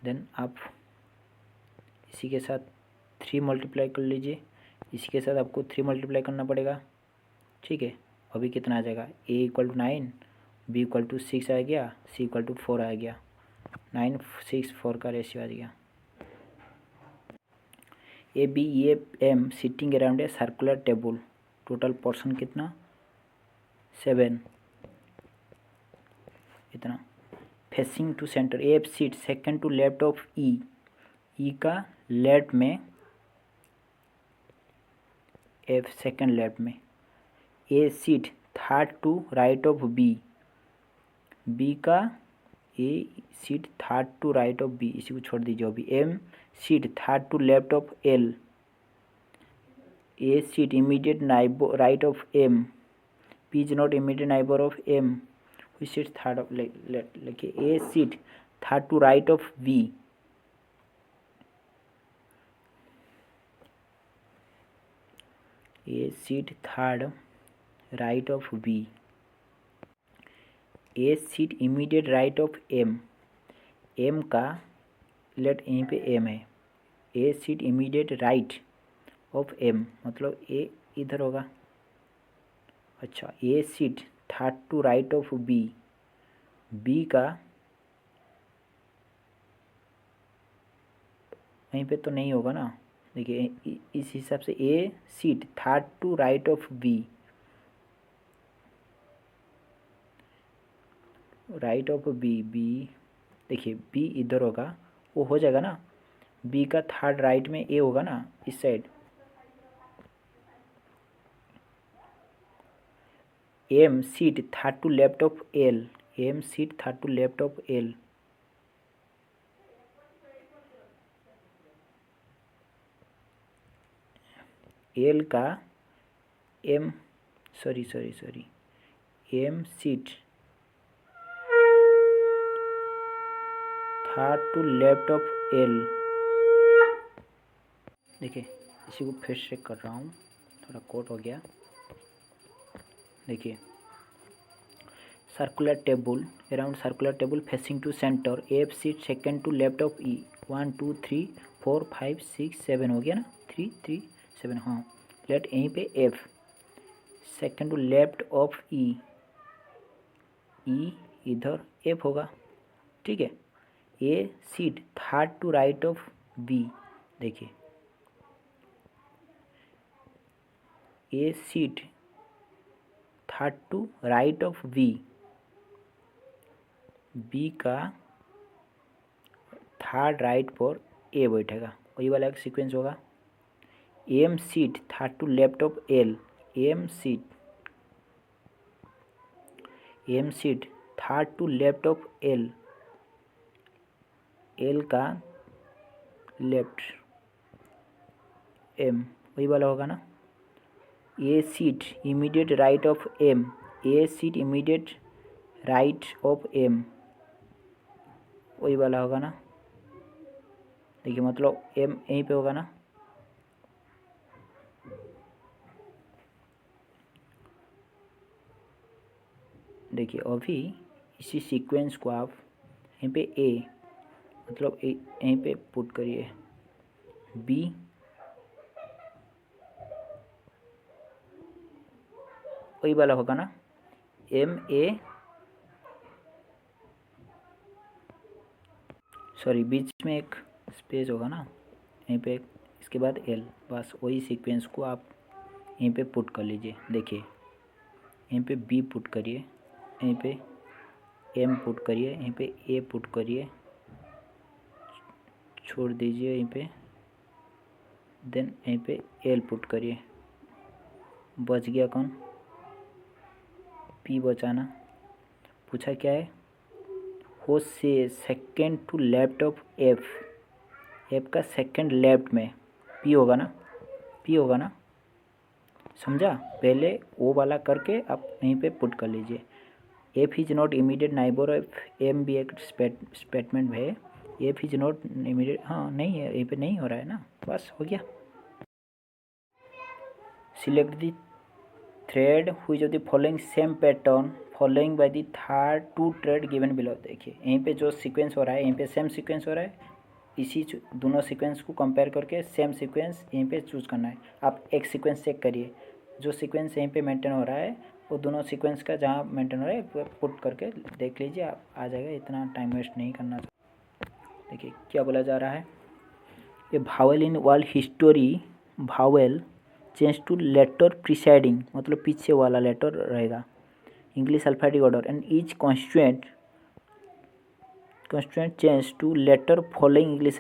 देन आप इसी के साथ 3 मल्टीप्लाई कर लीजिए, इसी के साथ आपको 3 मल्टीप्लाई करना पड़ेगा, ठीक है। अभी कितना आ जाएगा, a equal to 9, b equal to 6 आ गया, c इक्वल टू 4 आ गया, 9 6 4 का रेशियो आ गया। A B A M sitting around a circular table, total portion कितना 7, इतना। Facing to centre, A seat second to left of E, E का लेफ्ट में, एफ सेकंड लेफ्ट में। A seat third to right of B, B का A seat third to right of B, इसी को छोड़ दीजिए अभी। M seat third to left of L, A seat immediate neighbour right of M, P is not immediate neighbour of M, which seat third of लिखिए, A seat third to right of B, A seat third right of B, A seat immediate right of M, M का लेट यहीं पे एम है, A seat immediate right of M मतलब ए इधर होगा। अच्छा, A seat third to right of B, B का वहीं पे तो नहीं होगा ना, देखिए इस हिसाब से A seat third to right of B, right of B, B देखिए बी इधर होगा, वो हो जाएगा ना, बी का थर्ड राइट में ए होगा ना इस side. M seat third to left of L, M seat third to left of L, L का M sorry M seat third to left of L. देखिए इसी को फिर से कर रहा हूँ, थोड़ा कोट हो गया। देखिए circular table, around circular table facing to centre, F seat second to left of E, 1 2 3 4 5 6 7 हो गया ना, 3 3 7, हाँ। लेट यहीं पे F second to left of E, E इधर एफ होगा, ठीक है। A seat third to right of B, देखिए A seat third to right of B, B का थर्ड राइट पर ए बैठेगा, वही वाला एक सीक्वेंस होगा। M seat third to left of L, M seat third to left of L, L का लेफ्ट एम, वही वाला होगा ना। A seat immediate right of M, A seat immediate right of M, वही वाला होगा ना। देखिए मतलब एम यहीं पे होगा ना। देखिए अभी इसी सीक्वेंस को आप यहीं पे ए मतलब यहीं पे पुट करिए, बी वही वाला होगा ना, एम ए सॉरी बीच में एक स्पेस होगा ना यहीं पे, इसके बाद एल, बस वही सीक्वेंस को आप यहीं पे पुट कर लीजिए। देखिए यहीं पे बी पुट करिए, यहीं पे एम पुट करिए, यहीं पे ए पुट करिए, छोड़ दीजिए यहीं पे, देन यहीं पे एल पुट करिए, बच गया कौन, पी बचाना। पूछा क्या है, हो से second to left of F, F का सेकेंड लेफ्ट में पी होगा ना, पी होगा ना, समझा। पहले ओ वाला करके आप यहीं पे पुट कर लीजिए। F is not immediate neighbour of M भी एक स्टेटमेंट है, एफ इज नॉट इमीडिएट, हाँ नहीं है, यहीं पे नहीं हो रहा है ना, बस हो गया। Select the thread which of the following same pattern following by the third to thread given below. देखिए यहीं पे जो सीक्वेंस हो रहा है, यहीं पे सेम सीक्वेंस हो रहा है, इसी दोनों सीक्वेंस को कंपेयर करके सेम सीक्वेंस यहीं पे चूज़ करना है। आप एक सीक्वेंस चेक करिए, जो सीक्वेंस यहीं पे मेंटेन हो रहा है वो दोनों सीक्वेंस का जहाँ मेंटेन हो रहा है पुट करके देख लीजिए, आप आ जाएगा। इतना टाइम वेस्ट नहीं करना। देखिए क्या बोला जा रहा है, a vowel in world history, vowel change to letter preceding, मतलब पीछे वाला लेटर रहेगा, English alphabetic order, and each constituent change to letter following English,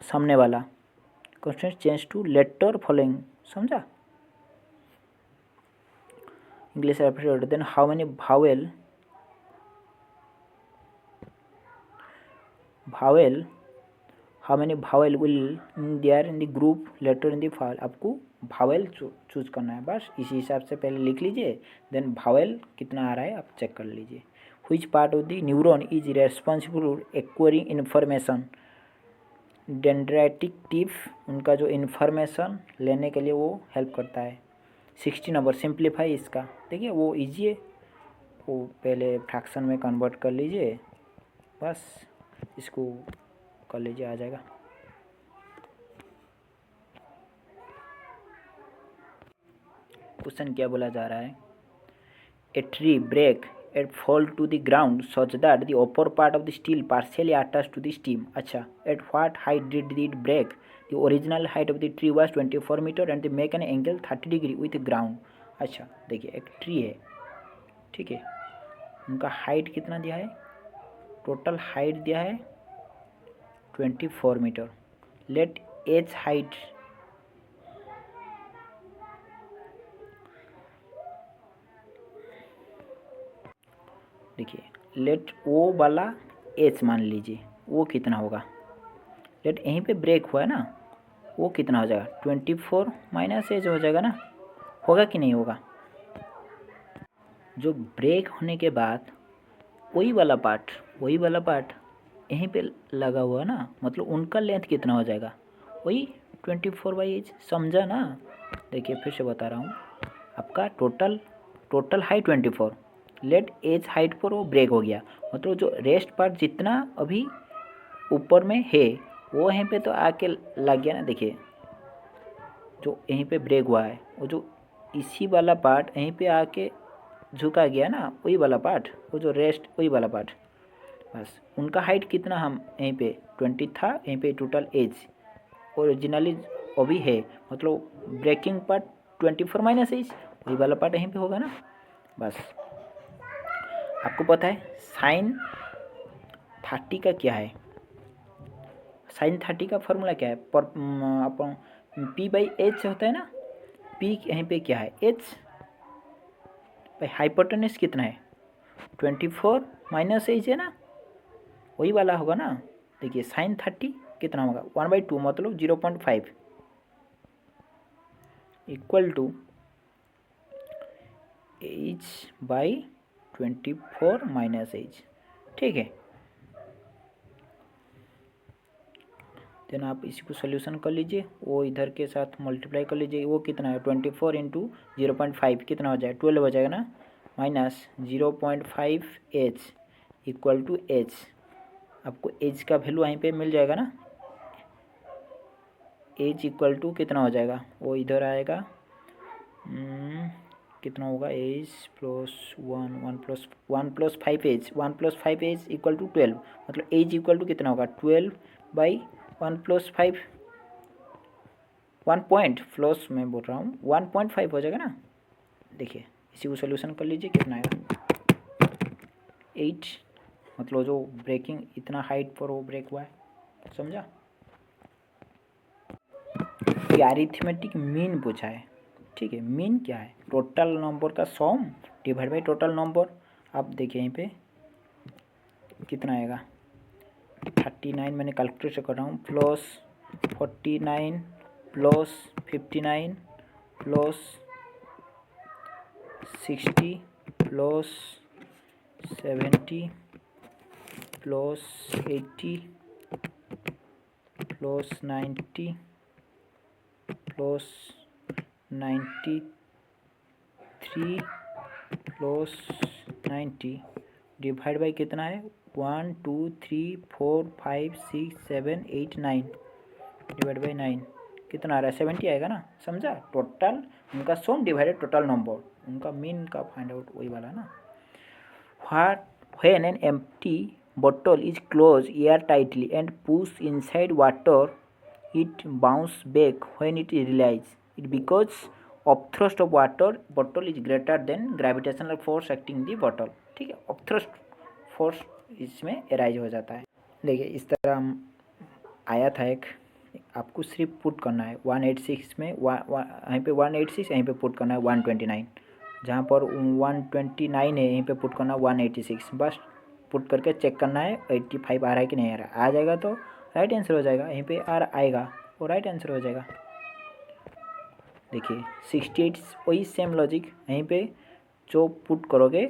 सामने वाला constituent change to letter following, समझा, English alphabetic order. Then how many vowel will there in the group letter in the file, आपको भावेल चूज करना है, बस इसी हिसाब से पहले लिख लीजिए। देन भावेल कितना आ रहा है आप चेक कर लीजिए। Which part of the neuron is responsible for acquiring information, dendritic tip, उनका जो इन्फॉर्मेशन लेने के लिए वो हेल्प करता है। 60 नंबर सिंप्लीफाई इसका, देखिए वो ईजी है, वो पहले फ्रैक्शन में कन्वर्ट कर लीजिए, बस इसको कर लीजिए, आ जाएगा। क्वेश्चन क्या बोला जा रहा है, a tree break at fall to the ground such that the upper part of the steel partially attach to the steam. अच्छा, at what height did it break, the original height of the tree was 24 metre and the make an angle 30 degree with ground. अच्छा देखिए एक ट्री है, ठीक है, उनका हाइट कितना दिया है, टोटल हाइट दिया है 24 मीटर। लेट एज हाइट, देखिए लेट ओ वाला एच मान लीजिए, वो कितना होगा, लेट यहीं पे ब्रेक हुआ है ना, वो कितना हो जाएगा 24 माइनस एच हो जाएगा ना, होगा कि नहीं होगा। जो ब्रेक होने के बाद वही वाला पार्ट यहीं पे लगा हुआ है ना, मतलब उनका लेंथ कितना हो जाएगा, वही 24/8, समझा ना। देखिए फिर से बता रहा हूँ, आपका total height 24, let H height पर वो ब्रेक हो गया, मतलब जो रेस्ट पार्ट जितना अभी ऊपर में है वो यहीं पे तो आके लग गया ना। देखिए जो यहीं पे ब्रेक हुआ है, वो जो इसी वाला पार्ट यहीं पे आके झुका गया ना, वही वाला पार्ट, वो जो रेस्ट वही वाला पार्ट, बस उनका हाइट कितना, हम यहीं पे 20 था, यहीं पे टोटल एज ओरिजिनली अभी है, मतलब ब्रेकिंग पार्ट 24 माइनस एज, वही वाला पार्ट यहीं पे होगा ना। बस आपको पता है साइन 30 का क्या है, साइन 30 का फॉर्मूला क्या है, पर अपन P/H होता है ना, P यहीं पे क्या है, H भाई, हाइपोटेनस कितना है 24 माइनस एच है ना, वही वाला होगा ना। देखिए साइन 30 कितना होगा 1/2, मतलब 0.5 equal to H/24 minus H, ठीक है। देन आप इसी को सोल्यूशन कर लीजिए, वो इधर के साथ मल्टीप्लाई कर लीजिए, वो कितना है 24 इंटू 0.5 कितना हो जाएगा 12 हो जाएगा ना, minus 0.5 H equal to H, आपको एज का वैल्यू वहीं पे मिल जाएगा ना, एज इक्वल टू कितना हो जाएगा, वो इधर आएगा, कितना होगा, H plus 1 plus 5 H equal to 12, मतलब एज इक्वल टू कितना होगा 12/1 प्लस 5, 1 पॉइंट प्लस मैं बोल रहा हूँ 1.5 हो जाएगा ना। देखिए इसी को सोल्यूशन कर लीजिए, कितना आएगा 8, मतलब जो ब्रेकिंग इतना हाइट पर वो ब्रेक हुआ है, समझा। ये अरिथमेटिक मीन पूछा है, ठीक है। मीन क्या है, टोटल नंबर का सम डिवाइड बाई टोटल नंबर। आप देखिए यहीं पे कितना आएगा 39, मैंने कैलकुलेट से कर रहा हूँ, plus 49 plus 59 plus 60 plus 70 plus 80 plus 90 plus 93 plus 90 divide by कितना है 1 2 3 4 5 6 7 8 9 डिवाइड बाई 9 कितना आ रहा है 70 आएगा ना, समझा। टोटल उनका सम डिवाइडेड टोटल नंबर, उनका मीन का फाइंड आउट वही वाला ना। When an empty bottle is closed air tightly and pushed inside water, it bounces back when it realizes it because upthrust of water bottle is greater than gravitational force acting the bottle। ठीक है, upthrust फोर्स इसमें एराइज हो जाता है। देखिए इस तरह आया था एक, आपको सिर्फ पुट करना है 186 में यहीं पे 186, यहीं पे पुट करना है 129, जहाँ पर 129 है यहीं पे पुट करना 186, बस पुट करके चेक करना है 85 आ रहा है कि नहीं आ रहा है। आ जाएगा तो राइट आंसर हो जाएगा, यहीं पे आएगा वो राइट आंसर हो जाएगा। देखिए 68 वही सेम लॉजिक, यहीं पे जो पुट करोगे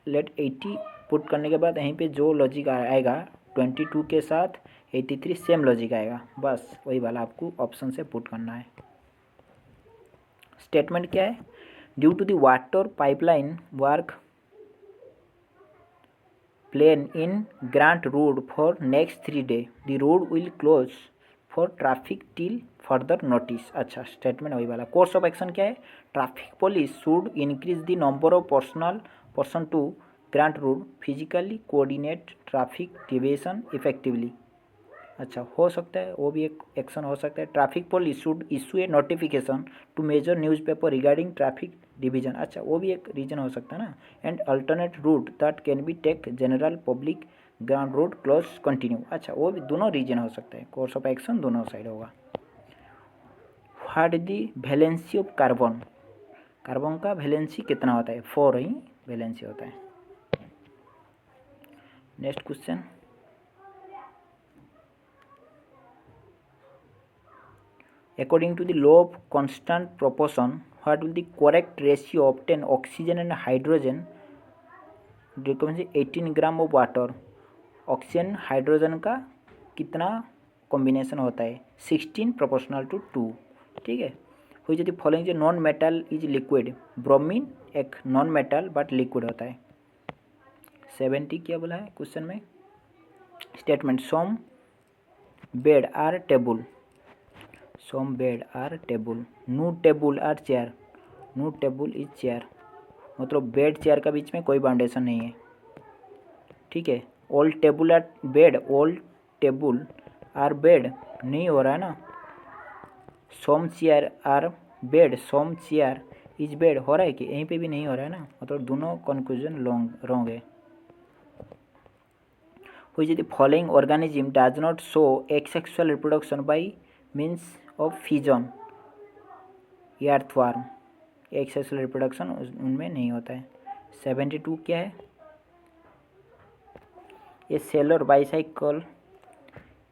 लेट 80 पुट करने के बाद यहीं पे जो लॉजिक आएगा 22 के साथ 83 सेम लॉजिक आएगा, बस वही वाला आपको ऑप्शन से पुट करना है। स्टेटमेंट क्या है, due to the water pipeline work plan in Grant Road for next 3 days the road will close for traffic till further notice. अच्छा स्टेटमेंट वही वाला। कोर्स ऑफ एक्शन क्या है, traffic police should increase the number of person to Grant Road physically coordinate traffic division effectively. अच्छा हो सकता है वो भी एक एक्शन हो सकता है। Traffic police should issue a notification to major newspaper regarding traffic division. अच्छा वो भी एक रीजन हो सकता है ना। And alternate route that can be take general public ground road close continue. अच्छा वो भी दोनों रीजन हो सकता है, कोर्स ऑफ एक्शन दोनों साइड होगा। What is the valency of carbon, carbon का वैलेंसी कितना होता है, 4 ही वैलेंसी होता है। Next question, according to the law of constant proportion, what will the correct ratio obtain oxygen and hydrogen becomes 18 gram of water. Oxygen hydrogen का कितना कॉम्बिनेशन होता है, 16 प्रोपोर्शनल टू 2। ठीक है, हुई यदि फॉलोइंग जो non metal is liquid, bromine एक नॉन मेटल बट लिक्विड होता है। 70 क्या बोला है क्वेश्चन में। Statement, some bed are table, some bed are table, no table are chair, no table is chair, मतलब बेड चेयर का बीच में कोई बाउंडेशन नहीं है। ठीक है, all table are bed, all table are bed नहीं हो रहा है ना। Some chair are bed, some chair is bed हो रहा है कि, यहीं पे भी नहीं हो रहा है ना, मतलब दोनों कंक्लूजन रॉन्ग है। which the following organism does not show asexual reproduction by means of fission, earthworm, asexual reproduction उनमें नहीं होता है। 72 क्या है, a cell or bicycle,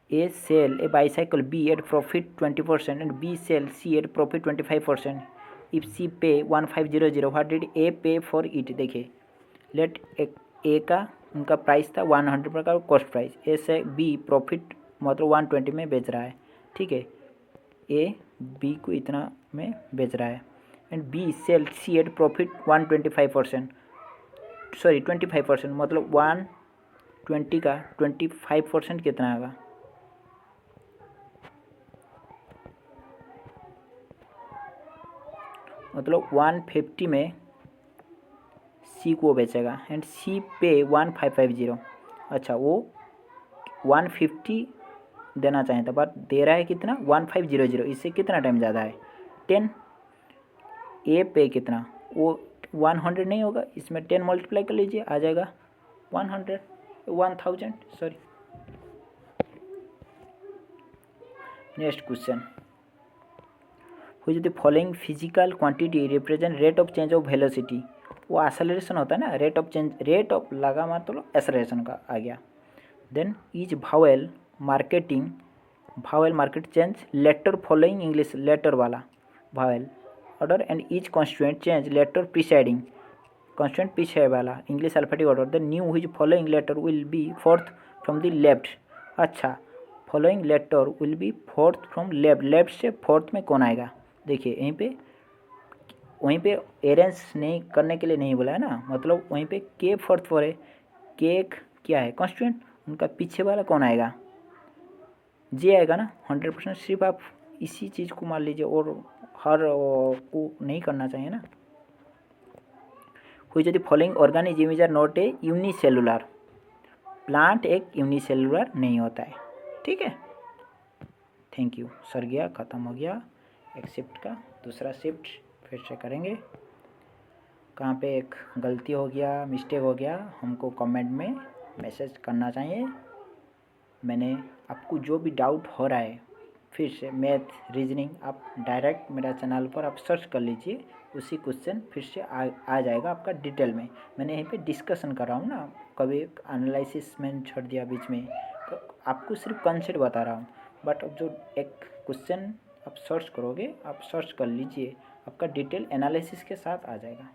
a cell a bicycle B at profit 20% and B cell C at profit 25%। if C pay 1500, what did A pay for it। देखिए लेट ए का उनका प्राइस था 100 का कॉस्ट प्राइस, ए से बी प्रॉफिट मतलब 120 में बेच रहा है। ठीक है, ए बी को इतना में बेच रहा है and B sell C at profit 125%, sorry 25%, मतलब 120 का 25% कितना होगा, मतलब 150 में सी को बेचेगा एंड सी पे 1550। अच्छा वो 150 देना चाहिए था बट दे रहा है कितना 1500, इससे कितना टाइम ज़्यादा है 10। ए पे कितना, वो 100 नहीं होगा, इसमें 10 मल्टीप्लाई कर लीजिए आ जाएगा 1000 sorry. Next question, which of the following physical quantity represent rate of change of velocity। वो एक्सेलरेशन होता है ना, rate of change, rate of लगा मतलब एक्सेलरेशन का आ गया। Then is vowel market change letter following English letter वाला vowel order and is constituent change letter preceding constituent पीछे वाला English alphabetic order. The new which following letter will be fourth from the left. अच्छा following letter will be fourth from left, left से फोर्थ में कौन आएगा। देखिए यहीं पे वहीं पे अरेंज नहीं करने के लिए नहीं बोला है ना, मतलब वहीं पे के फोर्थ पर है, केक क्या है कॉन्स्टिट्यूएंट, उनका पीछे वाला कौन आएगा, जे आएगा ना 100%। सिर्फ आप इसी चीज़ को मान लीजिए और हर को नहीं करना चाहिए ना। हुई the following organism is are not a unicellular, plant एक यूनिसेलुलर नहीं होता है, ठीक है। Thank you. सर गया, ख़त्म हो गया एक शिफ्ट का, दूसरा शिफ्ट फिर से करेंगे। कहाँ पे एक गलती हो गया, मिस्टेक हो गया, हमको कमेंट में मैसेज करना चाहिए। मैंने आपको जो भी डाउट हो रहा है फिर से मैथ रीजनिंग, आप डायरेक्ट मेरा चैनल पर आप सर्च कर लीजिए, उसी क्वेश्चन फिर से आ जाएगा आपका डिटेल में। मैंने यहीं पे डिस्कशन कर रहा हूँ ना, कभी एनालिसिस मैंने छोड़ दिया बीच में, तो आपको सिर्फ कंसेप्ट बता रहा हूँ। बट अब जो एक क्वेश्चन आप सर्च करोगे, आप सर्च कर लीजिए, आपका डिटेल एनालिसिस के साथ आ जाएगा।